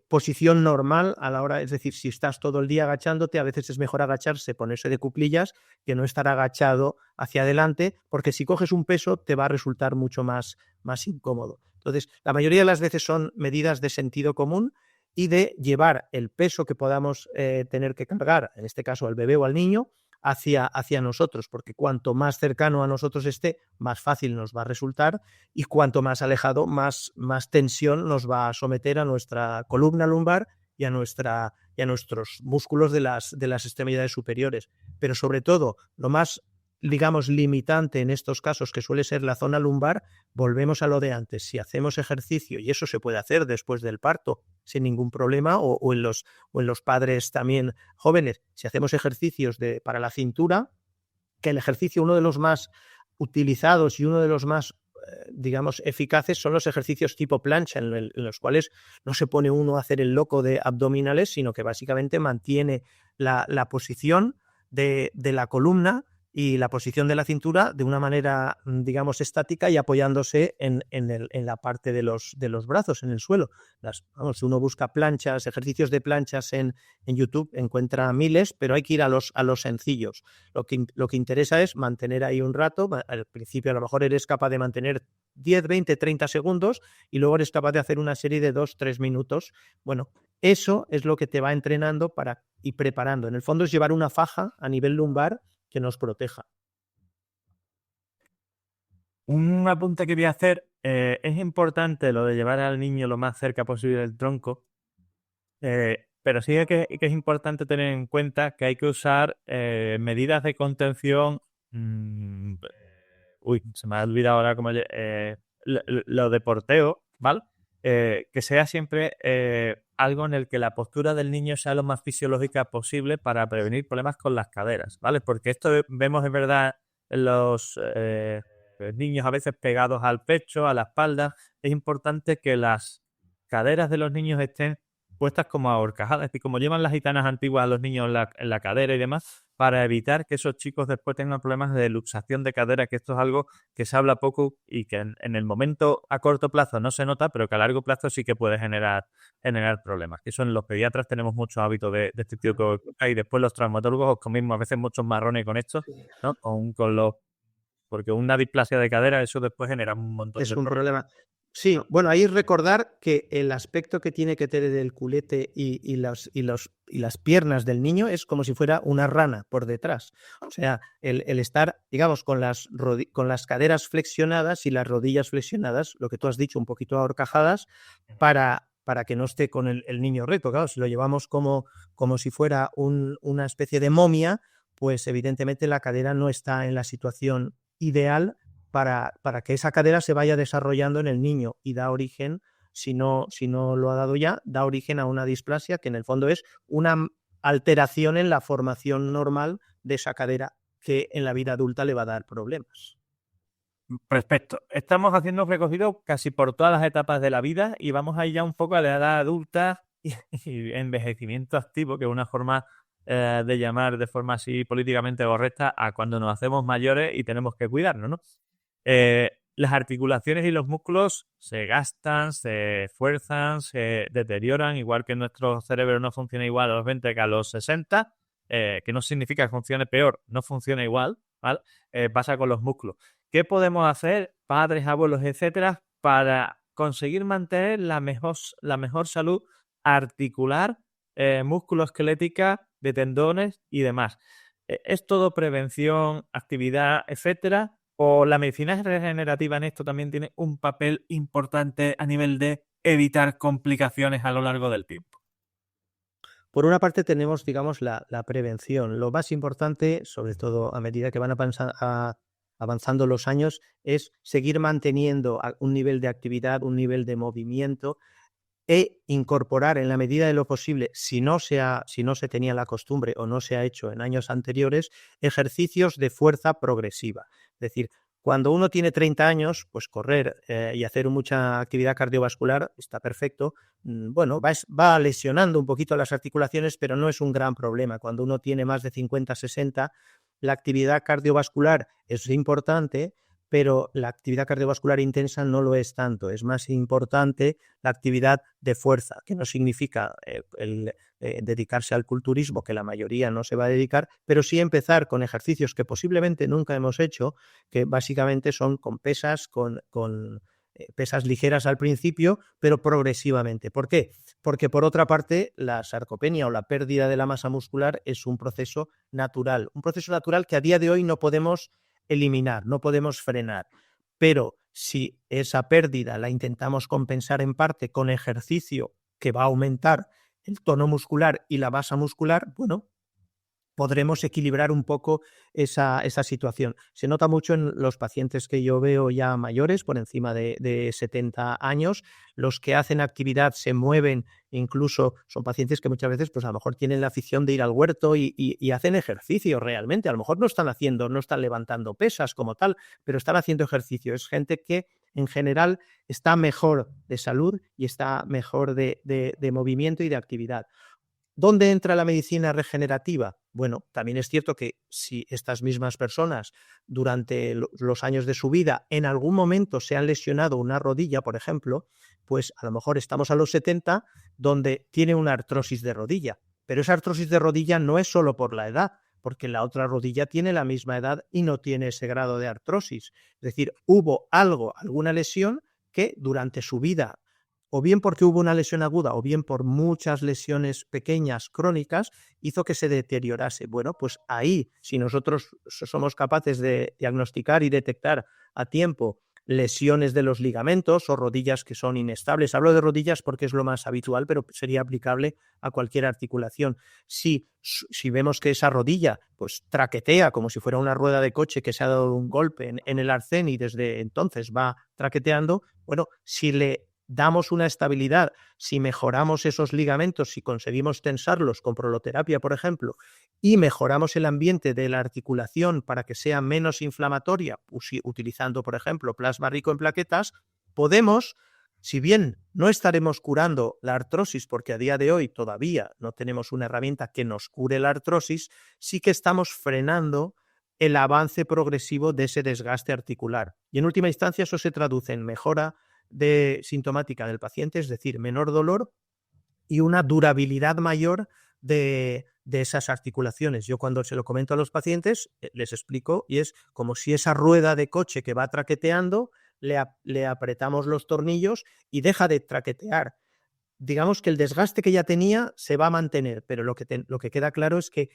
posición normal a la hora, es decir, si estás todo el día agachándote, a veces es mejor agacharse, ponerse de cuclillas, que no estar agachado hacia adelante, porque si coges un peso te va a resultar mucho más incómodo. Entonces, la mayoría de las veces son medidas de sentido común y de llevar el peso que podamos tener que cargar, en este caso al bebé o al niño, hacia nosotros, porque cuanto más cercano a nosotros esté, más fácil nos va a resultar, y cuanto más alejado, más tensión nos va a someter a nuestra columna lumbar y a nuestros músculos de las extremidades superiores. Pero sobre todo, lo más, digamos, limitante en estos casos, que suele ser la zona lumbar, volvemos a lo de antes. Si hacemos ejercicio, y eso se puede hacer después del parto sin ningún problema, o en los padres también jóvenes, si hacemos ejercicios para la cintura, que el ejercicio, uno de los más utilizados y uno de los más, digamos, eficaces, son los ejercicios tipo plancha, en los cuales no se pone uno a hacer el loco de abdominales, sino que básicamente mantiene la posición de la columna y la posición de la cintura de una manera, digamos, estática, y apoyándose en la parte de los brazos, en el suelo. Si uno busca planchas, ejercicios de planchas en YouTube, encuentra miles, pero hay que ir a los sencillos. Lo que interesa es mantener ahí un rato. Al principio a lo mejor eres capaz de mantener 10, 20, 30 segundos y luego eres capaz de hacer una serie de 2, 3 minutos. Bueno, eso es lo que te va entrenando y preparando. En el fondo es llevar una faja a nivel lumbar que nos proteja. Un apunte que voy a hacer, es importante lo de llevar al niño lo más cerca posible del tronco, pero sí que es importante tener en cuenta que hay que usar medidas de contención. Se me ha olvidado ahora cómo lo de porteo, ¿vale? Que sea siempre algo en el que la postura del niño sea lo más fisiológica posible para prevenir problemas con las caderas, ¿vale? Porque esto vemos, es verdad, en los niños a veces pegados al pecho, a la espalda. Es importante que las caderas de los niños estén puestas como ahorcajadas, es decir, como llevan las gitanas antiguas a los niños en la cadera y demás, para evitar que esos chicos después tengan problemas de luxación de cadera, que esto es algo que se habla poco y que en el momento a corto plazo no se nota, pero que a largo plazo sí que puede generar problemas. Eso en los pediatras tenemos muchos hábitos de este tipo, y después los traumatólogos os comimos a veces muchos marrones con esto, ¿no? Porque una displasia de cadera, eso después genera un montón de... Es un problema. Sí, bueno, ahí recordar que el aspecto que tiene que tener el culete y las piernas del niño es como si fuera una rana por detrás. O sea, el estar, digamos, con las caderas flexionadas y las rodillas flexionadas, lo que tú has dicho, un poquito ahorcajadas, para que no esté con el niño recto. Claro, si lo llevamos como si fuera una especie de momia, pues evidentemente la cadera no está en la situación ideal para que esa cadera se vaya desarrollando en el niño, y da origen, si no lo ha dado ya, da origen a una displasia, que en el fondo es una alteración en la formación normal de esa cadera, que en la vida adulta le va a dar problemas. Perfecto. Estamos haciendo recorrido casi por todas las etapas de la vida y vamos a ir ya un poco a la edad adulta y envejecimiento activo, que es una forma de llamar de forma así políticamente correcta a cuando nos hacemos mayores y tenemos que cuidarnos, ¿no? Las articulaciones y los músculos se gastan, se esfuerzan, se deterioran, igual que nuestro cerebro no funciona igual a los 20 que a los 60, que no significa que funcione peor, no funciona igual, ¿vale? Pasa con los músculos. ¿Qué podemos hacer, padres, abuelos, etcétera, para conseguir mantener la mejor salud articular, musculoesquelética, de tendones y demás? ¿Es todo prevención, actividad, etcétera? ¿O la medicina regenerativa en esto también tiene un papel importante a nivel de evitar complicaciones a lo largo del tiempo? Por una parte tenemos, digamos, la prevención. Lo más importante, sobre todo a medida que van avanzando los años, es seguir manteniendo un nivel de actividad, un nivel de movimiento, e incorporar en la medida de lo posible, si no se tenía la costumbre o no se ha hecho en años anteriores, ejercicios de fuerza progresiva. Es decir, cuando uno tiene 30 años, pues correr y hacer mucha actividad cardiovascular está perfecto. Bueno, va lesionando un poquito las articulaciones, pero no es un gran problema. Cuando uno tiene más de 50, 60, la actividad cardiovascular es importante, pero la actividad cardiovascular intensa no lo es tanto. Es más importante la actividad de fuerza, que no significa dedicarse al culturismo, que la mayoría no se va a dedicar, pero sí empezar con ejercicios que posiblemente nunca hemos hecho, que básicamente son con pesas, con pesas ligeras al principio, pero progresivamente. ¿Por qué? Porque por otra parte la sarcopenia o la pérdida de la masa muscular es un proceso natural que a día de hoy no podemos eliminar, no podemos frenar. Pero si esa pérdida la intentamos compensar en parte con ejercicio que va a aumentar el tono muscular y la masa muscular, bueno, podremos equilibrar un poco esa situación. Se nota mucho en los pacientes que yo veo ya mayores, por encima de 70 años, los que hacen actividad, se mueven, incluso son pacientes que muchas veces pues a lo mejor tienen la afición de ir al huerto y hacen ejercicio realmente. A lo mejor no están levantando pesas como tal, pero están haciendo ejercicio. Es gente que en general está mejor de salud y está mejor de movimiento y de actividad. ¿Dónde entra la medicina regenerativa? Bueno, también es cierto que si estas mismas personas durante los años de su vida en algún momento se han lesionado una rodilla, por ejemplo, pues a lo mejor estamos a los 70 donde tiene una artrosis de rodilla. Pero esa artrosis de rodilla no es solo por la edad, porque la otra rodilla tiene la misma edad y no tiene ese grado de artrosis. Es decir, hubo alguna lesión que durante su vida, o bien porque hubo una lesión aguda, o bien por muchas lesiones pequeñas crónicas, hizo que se deteriorase. Bueno, pues ahí, si nosotros somos capaces de diagnosticar y detectar a tiempo lesiones de los ligamentos o rodillas que son inestables, hablo de rodillas porque es lo más habitual, pero sería aplicable a cualquier articulación. Si vemos que esa rodilla pues traquetea como si fuera una rueda de coche que se ha dado un golpe en el arcén y desde entonces va traqueteando, bueno, si le damos una estabilidad, si mejoramos esos ligamentos, si conseguimos tensarlos con proloterapia, por ejemplo, y mejoramos el ambiente de la articulación para que sea menos inflamatoria, utilizando, por ejemplo, plasma rico en plaquetas, podemos, si bien no estaremos curando la artrosis, porque a día de hoy todavía no tenemos una herramienta que nos cure la artrosis, sí que estamos frenando el avance progresivo de ese desgaste articular. Y en última instancia eso se traduce en mejora de sintomática del paciente, es decir, menor dolor y una durabilidad mayor de esas articulaciones. Yo cuando se lo comento a los pacientes les explico y es como si esa rueda de coche que va traqueteando le apretamos los tornillos y deja de traquetear. Digamos que el desgaste que ya tenía se va a mantener, pero lo que queda claro es que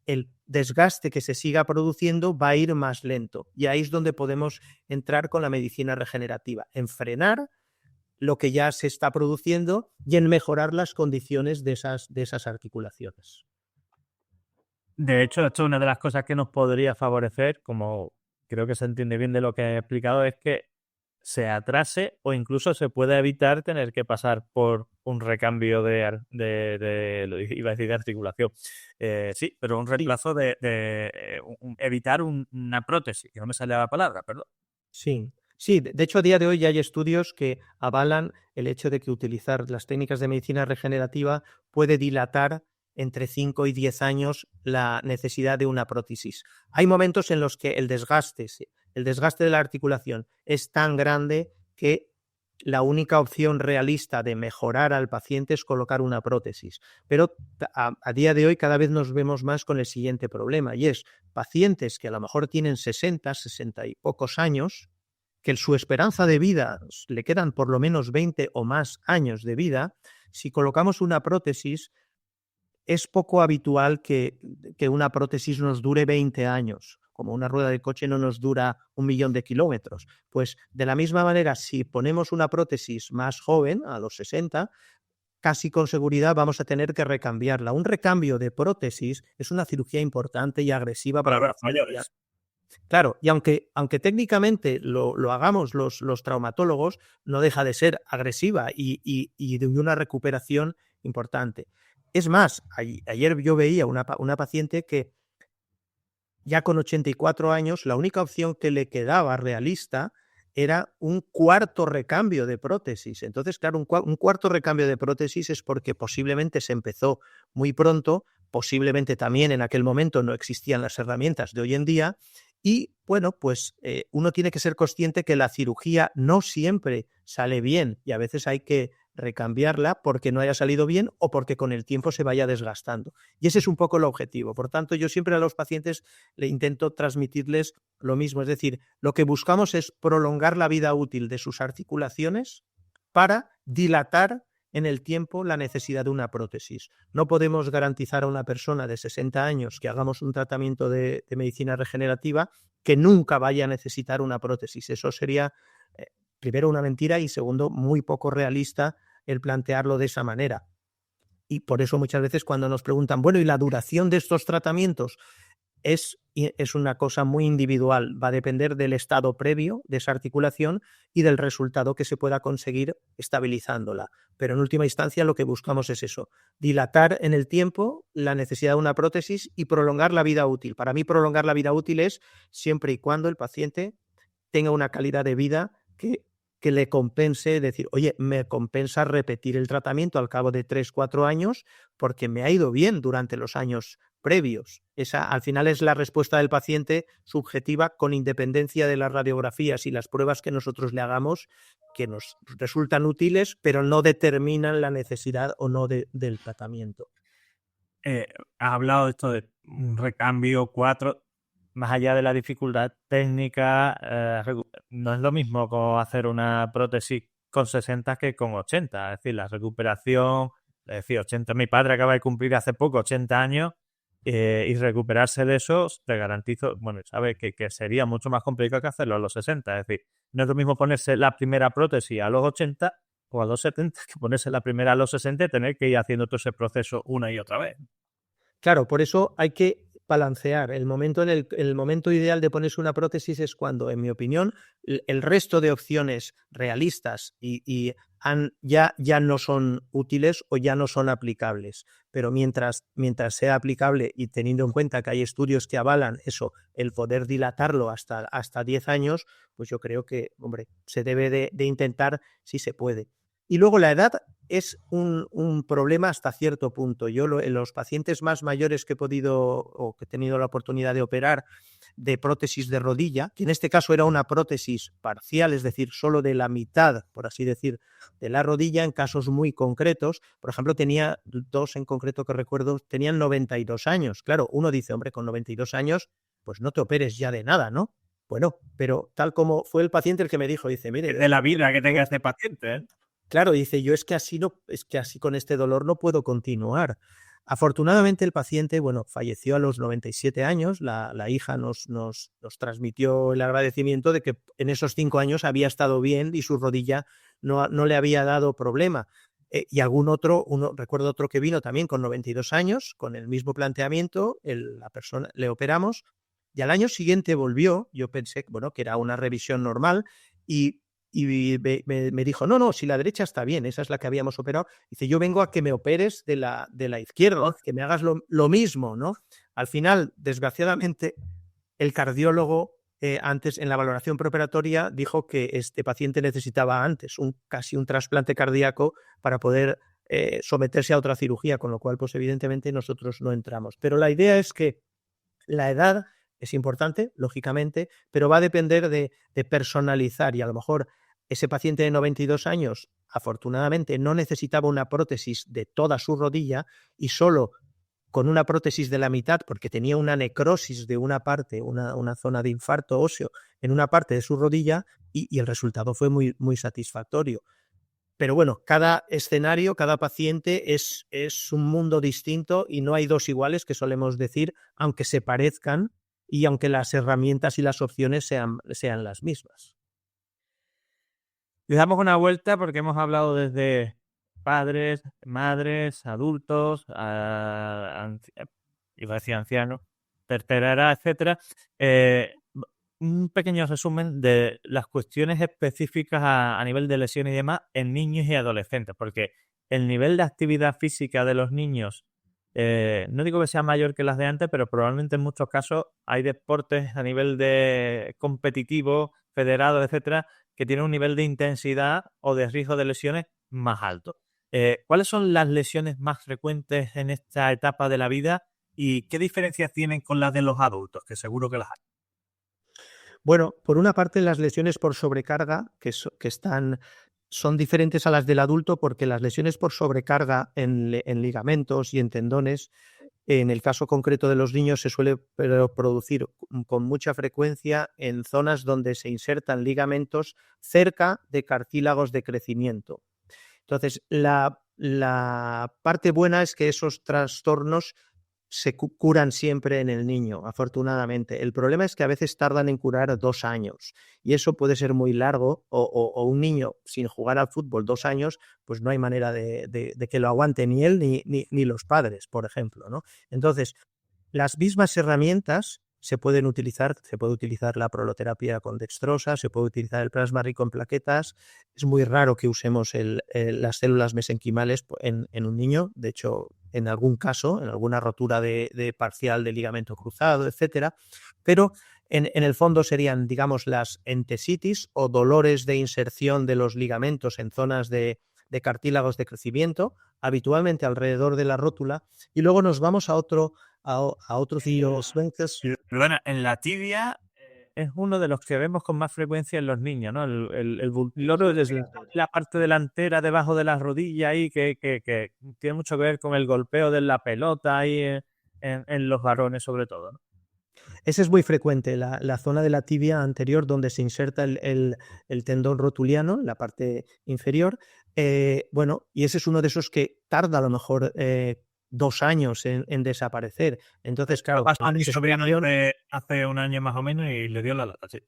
el desgaste que se siga produciendo va a ir más lento. Y ahí es donde podemos entrar con la medicina regenerativa, en frenar lo que ya se está produciendo y en mejorar las condiciones de esas articulaciones. De hecho, esto es una de las cosas que nos podría favorecer, como creo que se entiende bien de lo que he explicado, es que se atrase o incluso se pueda evitar tener que pasar por un recambio iba a decir de articulación. Sí, pero un reemplazo evitar una prótesis, que no me sale la palabra, perdón. Sí, de hecho a día de hoy ya hay estudios que avalan el hecho de que utilizar las técnicas de medicina regenerativa puede dilatar entre 5 y 10 años la necesidad de una prótesis. Hay momentos en los que el desgaste de la articulación es tan grande que la única opción realista de mejorar al paciente es colocar una prótesis. Pero a día de hoy cada vez nos vemos más con el siguiente problema, y es pacientes que a lo mejor tienen 60 y pocos años, que su esperanza de vida le quedan por lo menos 20 o más años de vida. Si colocamos una prótesis, es poco habitual que una prótesis nos dure 20 años. Como una rueda de coche no nos dura 1.000.000 de kilómetros. Pues de la misma manera, si ponemos una prótesis más joven, a los 60, casi con seguridad vamos a tener que recambiarla. Un recambio de prótesis es una cirugía importante y agresiva para los mayores. Claro, y aunque técnicamente lo hagamos los traumatólogos, no deja de ser agresiva y de una recuperación importante. Es más, ayer yo veía una paciente que ya con 84 años, la única opción que le quedaba realista era un cuarto recambio de prótesis. Entonces, claro, un cuarto recambio de prótesis es porque posiblemente se empezó muy pronto, posiblemente también en aquel momento no existían las herramientas de hoy en día. Y bueno, pues uno tiene que ser consciente que la cirugía no siempre sale bien y a veces hay que recambiarla porque no haya salido bien o porque con el tiempo se vaya desgastando. Y ese es un poco el objetivo. Por tanto, yo siempre a los pacientes le intento transmitirles lo mismo. Es decir, lo que buscamos es prolongar la vida útil de sus articulaciones para dilatar en el tiempo la necesidad de una prótesis. No podemos garantizar a una persona de 60 años que hagamos un tratamiento de medicina regenerativa que nunca vaya a necesitar una prótesis. Eso sería, primero, una mentira y segundo, muy poco realista el plantearlo de esa manera. Y por eso muchas veces cuando nos preguntan, bueno, ¿y la duración de estos tratamientos? Es una cosa muy individual, va a depender del estado previo de esa articulación y del resultado que se pueda conseguir estabilizándola. Pero en última instancia lo que buscamos es eso, dilatar en el tiempo la necesidad de una prótesis y prolongar la vida útil. Para mí prolongar la vida útil es siempre y cuando el paciente tenga una calidad de vida que le compense, decir, oye, me compensa repetir el tratamiento al cabo de 3, 4 años porque me ha ido bien durante los años previos. Esa, al final, es la respuesta del paciente subjetiva con independencia de las radiografías y las pruebas que nosotros le hagamos, que nos resultan útiles, pero no determinan la necesidad o no del tratamiento. Has hablado de esto de un recambio 4, más allá de la dificultad técnica, no es lo mismo como hacer una prótesis con 60 que con 80. Es decir, la recuperación, es decir, 80, mi padre acaba de cumplir hace poco 80 años y recuperarse de eso, te garantizo, bueno, sabes que sería mucho más complicado que hacerlo a los 60. Es decir, no es lo mismo ponerse la primera prótesis a los 80 o a los 70 que ponerse la primera a los 60 y tener que ir haciendo todo ese proceso una y otra vez. Claro, por eso hay que balancear. El momento ideal de ponerse una prótesis es cuando, en mi opinión, el resto de opciones realistas ya no son útiles o ya no son aplicables. Pero mientras sea aplicable y teniendo en cuenta que hay estudios que avalan eso, el poder dilatarlo hasta 10 años, pues yo creo que, hombre, se debe de intentar si se puede. Y luego la edad es un problema hasta cierto punto. Yo en los pacientes más mayores que he podido o que he tenido la oportunidad de operar de prótesis de rodilla, que en este caso era una prótesis parcial, es decir, solo de la mitad, por así decir, de la rodilla, en casos muy concretos. Por ejemplo, tenía 2 en concreto que recuerdo, tenían 92 años. Claro, uno dice, hombre, con 92 años, pues no te operes ya de nada, ¿no? Bueno, pero tal como fue el paciente el que me dijo, dice, mire, de la vida que tenga este paciente, ¿eh? Claro, dice, yo es que así con este dolor no puedo continuar. Afortunadamente el paciente, bueno, falleció a los 97 años, la hija nos transmitió el agradecimiento de que en esos 5 años había estado bien y su rodilla no le había dado problema. Y recuerdo otro que vino también con 92 años, con el mismo planteamiento, la persona le operamos y al año siguiente volvió, yo pensé, bueno, que era una revisión normal y me dijo, no, si la derecha está bien, esa es la que habíamos operado. Dice, yo vengo a que me operes de la izquierda, que me hagas lo mismo, ¿no? Al final, desgraciadamente, el cardiólogo antes en la valoración preoperatoria dijo que este paciente necesitaba antes casi un trasplante cardíaco para poder someterse a otra cirugía, con lo cual, pues evidentemente nosotros no entramos. Pero la idea es que la edad es importante, lógicamente, pero va a depender de personalizar y a lo mejor ese paciente de 92 años, afortunadamente, no necesitaba una prótesis de toda su rodilla y solo con una prótesis de la mitad porque tenía una necrosis de una parte, una zona de infarto óseo en una parte de su rodilla y el resultado fue muy, muy satisfactorio. Pero bueno, cada escenario, cada paciente es un mundo distinto y no hay dos iguales, que solemos decir, aunque se parezcan y aunque las herramientas y las opciones sean las mismas. Le damos una vuelta porque hemos hablado desde padres, madres, adultos, iba a decir ancianos, tercera edad, etcétera. Un pequeño resumen de las cuestiones específicas a nivel de lesiones y demás en niños y adolescentes, porque el nivel de actividad física de los niños, no digo que sea mayor que las de antes, pero probablemente en muchos casos hay deportes a nivel de competitivo, federado, etcétera, que tienen un nivel de intensidad o de riesgo de lesiones más alto. ¿Cuáles son las lesiones más frecuentes en esta etapa de la vida y qué diferencias tienen con las de los adultos? Que seguro que las hay. Bueno, por una parte las lesiones por sobrecarga, que están son diferentes a las del adulto porque las lesiones por sobrecarga en ligamentos y en tendones, en el caso concreto de los niños, se suele producir con mucha frecuencia en zonas donde se insertan ligamentos cerca de cartílagos de crecimiento. Entonces, la parte buena es que esos trastornos se curan siempre en el niño, afortunadamente. El problema es que a veces tardan en curar 2 años y eso puede ser muy largo o un niño sin jugar al fútbol 2 años, pues no hay manera de que lo aguante ni él ni los padres, por ejemplo, ¿no? Entonces, las mismas herramientas se puede utilizar la proloterapia con dextrosa, se puede utilizar el plasma rico en plaquetas. Es muy raro que usemos las células mesenquimales en un niño. De hecho, en algún caso, en alguna rotura de parcial de ligamento cruzado, etcétera. Pero en el fondo serían, digamos, las entesitis o dolores de inserción de los ligamentos en zonas de cartílagos de crecimiento, habitualmente alrededor de la rótula, y luego nos vamos a otros Perdona, en la tibia es uno de los que vemos con más frecuencia en los niños, ¿no? El bulbiloro es la parte delantera debajo de la rodilla ahí que tiene mucho que ver con el golpeo de la pelota ahí en los varones sobre todo, ¿no? Ese es muy frecuente, la zona de la tibia anterior donde se inserta el tendón rotuliano, la parte inferior. Bueno, y ese es uno de esos que tarda a lo mejor 2 años en desaparecer. Entonces, claro, pasó a mi sobrino hace un año más o menos y le dio la lata, sí.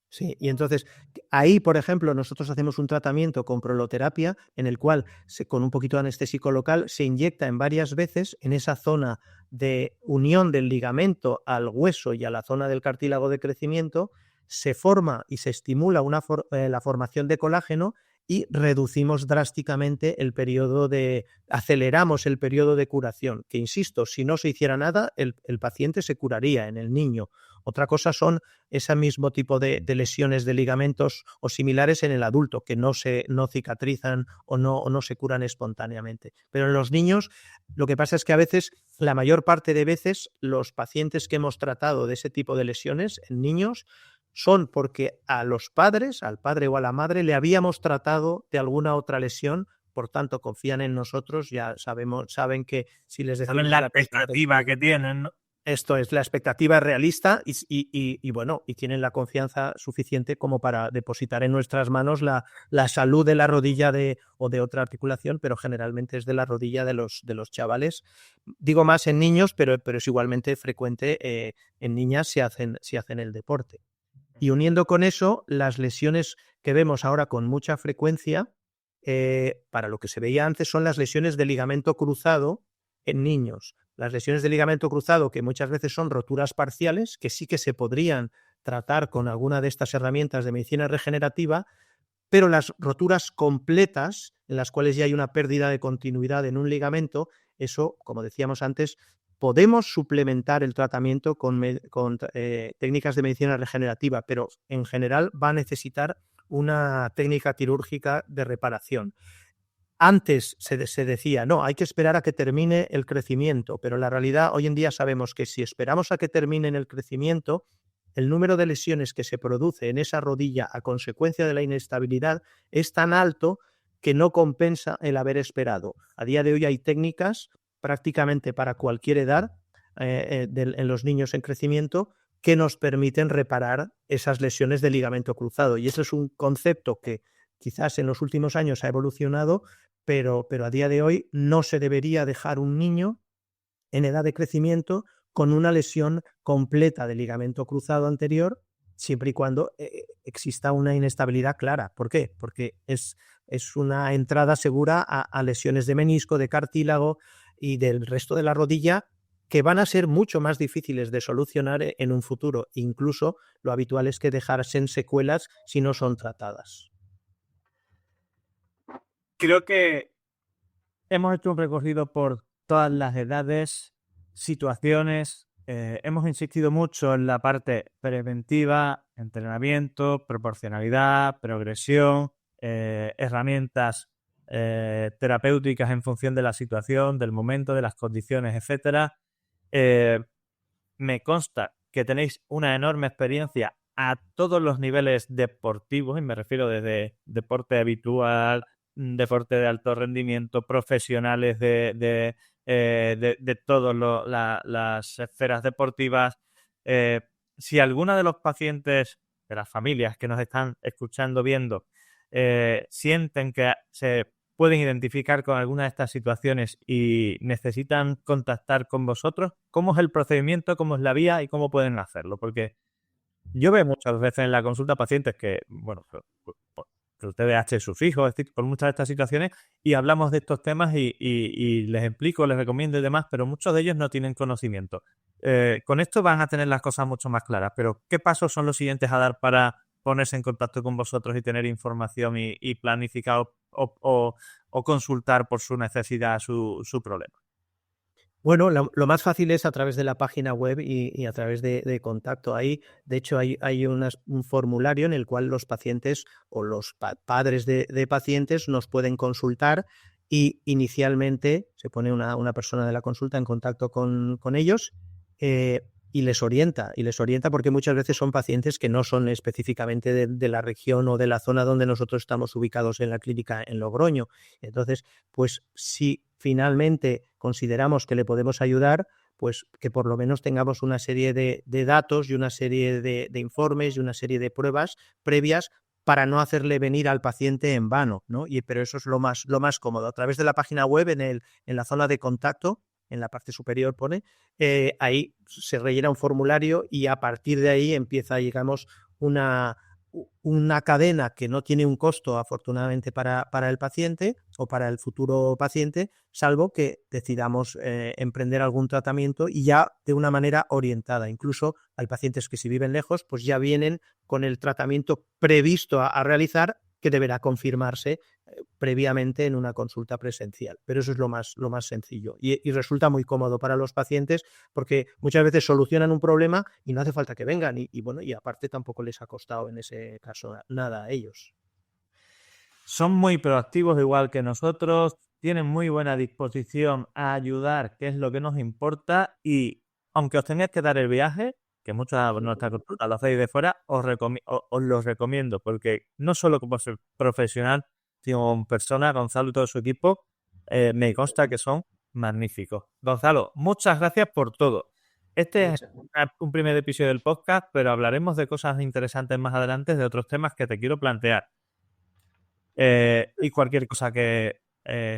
Sí, y entonces ahí, por ejemplo, nosotros hacemos un tratamiento con proloterapia en el cual, con un poquito de anestésico local, se inyecta en varias veces en esa zona de unión del ligamento al hueso y a la zona del cartílago de crecimiento, se forma y se estimula la formación de colágeno y reducimos drásticamente aceleramos el periodo de curación, que insisto, si no se hiciera nada, el paciente se curaría en el niño. Otra cosa son ese mismo tipo de lesiones de ligamentos o similares en el adulto, que no cicatrizan o no se curan espontáneamente. Pero en los niños lo que pasa es que a veces, la mayor parte de veces, los pacientes que hemos tratado de ese tipo de lesiones en niños son porque a los padres, al padre o a la madre, le habíamos tratado de alguna otra lesión, por tanto confían en nosotros, ya saben que si les decimos saben la expectativa que tienen, ¿no? Esto es, la expectativa es realista y bueno, y tienen la confianza suficiente como para depositar en nuestras manos la salud de la rodilla o de otra articulación, pero generalmente es de la rodilla de los chavales. Digo más en niños, pero es igualmente frecuente en niñas si hacen el deporte. Y uniendo con eso, las lesiones que vemos ahora con mucha frecuencia, para lo que se veía antes, son las lesiones de ligamento cruzado en niños. Las lesiones de ligamento cruzado, que muchas veces son roturas parciales, que sí que se podrían tratar con alguna de estas herramientas de medicina regenerativa, pero las roturas completas, en las cuales ya hay una pérdida de continuidad en un ligamento, eso, como decíamos antes, podemos suplementar el tratamiento con técnicas de medicina regenerativa, pero en general va a necesitar una técnica quirúrgica de reparación. Antes se decía, no, hay que esperar a que termine el crecimiento, pero la realidad hoy en día sabemos que si esperamos a que termine el crecimiento, el número de lesiones que se produce en esa rodilla a consecuencia de la inestabilidad es tan alto que no compensa el haber esperado. A día de hoy hay técnicas prácticamente para cualquier edad en los niños en crecimiento que nos permiten reparar esas lesiones de ligamento cruzado. Y eso es un concepto que quizás en los últimos años ha evolucionado, pero a día de hoy no se debería dejar un niño en edad de crecimiento con una lesión completa de ligamento cruzado anterior, siempre y cuando exista una inestabilidad clara. ¿Por qué? Porque es una entrada segura a lesiones de menisco, de cartílago y del resto de la rodilla, que van a ser mucho más difíciles de solucionar en un futuro. Incluso lo habitual es que dejarse en secuelas si no son tratadas. Creo que hemos hecho un recorrido por todas las edades, situaciones. Hemos insistido mucho en la parte preventiva, entrenamiento, proporcionalidad, progresión, herramientas terapéuticas en función de la situación, del momento, de las condiciones, etcétera. Me consta que tenéis una enorme experiencia a todos los niveles deportivos, y me refiero desde deporte habitual, deporte de alto rendimiento, profesionales de todas las esferas deportivas. Si alguna de los pacientes, de las familias que nos están escuchando, viendo, sienten que se pueden identificar con alguna de estas situaciones y necesitan contactar con vosotros, ¿cómo es el procedimiento, cómo es la vía y cómo pueden hacerlo? Porque yo veo muchas veces en la consulta pacientes que, bueno, el TDAH es sus hijos, es decir, con muchas de estas situaciones, y hablamos de estos temas y les explico, les recomiendo y demás, pero muchos de ellos no tienen conocimiento. Con esto van a tener las cosas mucho más claras, pero ¿qué pasos son los siguientes a dar para ponerse en contacto con vosotros y tener información y planificar o consultar por su necesidad su problema? Bueno, lo más fácil es a través de la página web y a través de contacto. Ahí, de hecho, hay un formulario en el cual los pacientes o los padres de pacientes nos pueden consultar, y inicialmente se pone una persona de la consulta en contacto con ellos y les orienta porque muchas veces son pacientes que no son específicamente de la región o de la zona donde nosotros estamos ubicados en la clínica en Logroño. Entonces, pues si finalmente consideramos que le podemos ayudar, pues que por lo menos tengamos una serie de datos y una serie de informes y una serie de pruebas previas para no hacerle venir al paciente en vano, ¿no? Pero eso es lo más cómodo. A través de la página web, en la zona de contacto, en la parte superior pone, ahí se rellena un formulario y a partir de ahí empieza, digamos, una cadena que no tiene un costo, afortunadamente, para el paciente o para el futuro paciente, salvo que decidamos emprender algún tratamiento, y ya de una manera orientada. Incluso hay pacientes que, si viven lejos, pues ya vienen con el tratamiento previsto a realizar, que deberá confirmarse previamente en una consulta presencial. Pero eso es lo más sencillo y resulta muy cómodo para los pacientes, porque muchas veces solucionan un problema y no hace falta que vengan y aparte tampoco les ha costado en ese caso nada a ellos. Son muy proactivos igual que nosotros, tienen muy buena disposición a ayudar, que es lo que nos importa, y aunque os tengáis que dar el viaje, que muchas de nuestras consultas lo hacéis de fuera, os los recomiendo, porque no solo como profesional, sino como persona, Gonzalo y todo su equipo, me consta que son magníficos. Gonzalo, muchas gracias por todo. Este es un primer episodio del podcast, pero hablaremos de cosas interesantes más adelante, de otros temas que te quiero plantear. Y cualquier cosa que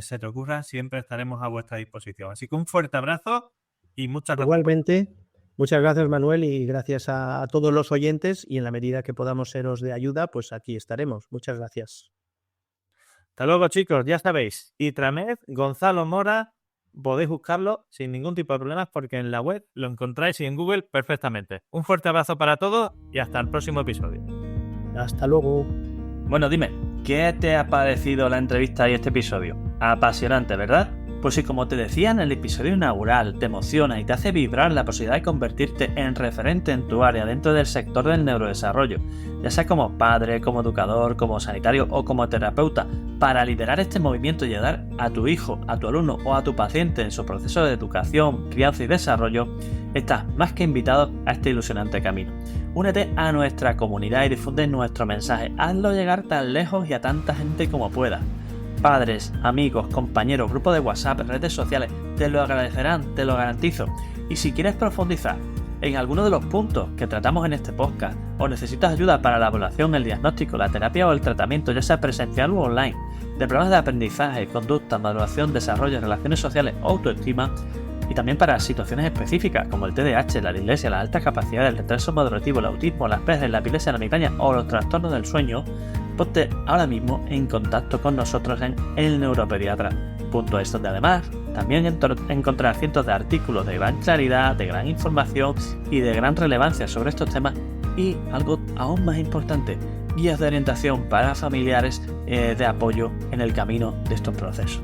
se te ocurra, siempre estaremos a vuestra disposición. Así que un fuerte abrazo y muchas gracias. Igualmente, muchas gracias, Manuel, y gracias a todos los oyentes, y en la medida que podamos seros de ayuda, pues aquí estaremos. Muchas gracias. Hasta luego, chicos, ya sabéis, Itramed, Gonzalo Mora, podéis buscarlo sin ningún tipo de problemas porque en la web lo encontráis y en Google perfectamente. Un fuerte abrazo para todos y hasta el próximo episodio. Hasta luego. Bueno, dime, ¿qué te ha parecido la entrevista y este episodio? Apasionante, ¿verdad? Pues si, como te decía en el episodio inaugural, te emociona y te hace vibrar la posibilidad de convertirte en referente en tu área dentro del sector del neurodesarrollo, ya sea como padre, como educador, como sanitario o como terapeuta, para liderar este movimiento y ayudar a tu hijo, a tu alumno o a tu paciente en su proceso de educación, crianza y desarrollo, estás más que invitado a este ilusionante camino. Únete a nuestra comunidad y difunde nuestro mensaje. Hazlo llegar tan lejos y a tanta gente como puedas. Padres, amigos, compañeros, grupos de WhatsApp, redes sociales, te lo agradecerán, te lo garantizo. Y si quieres profundizar en alguno de los puntos que tratamos en este podcast, o necesitas ayuda para la evaluación, el diagnóstico, la terapia o el tratamiento, ya sea presencial o online, de problemas de aprendizaje, conducta, maduración, desarrollo, relaciones sociales o autoestima, y también para situaciones específicas como el TDAH, la dislexia, la alta capacidad, el retraso madurativo, el autismo, las PES, la epilepsia, la migraña o los trastornos del sueño, ponte ahora mismo en contacto con nosotros en elneuropediatra.es, donde además también encontrarás cientos de artículos de gran claridad, de gran información y de gran relevancia sobre estos temas, y algo aún más importante, guías de orientación para familiares de apoyo en el camino de estos procesos.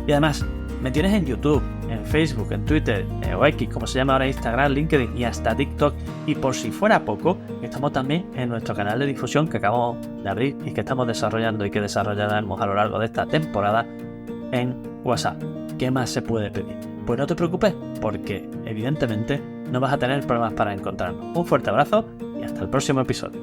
Y además, me tienes en YouTube, en Facebook, en Twitter o X, como se llama ahora, Instagram, LinkedIn y hasta TikTok. Y por si fuera poco, estamos también en nuestro canal de difusión que acabamos de abrir y que estamos desarrollando y que desarrollaremos a lo largo de esta temporada en WhatsApp. ¿Qué más se puede pedir? Pues no te preocupes, porque evidentemente no vas a tener problemas para encontrarnos. Un fuerte abrazo y hasta el próximo episodio.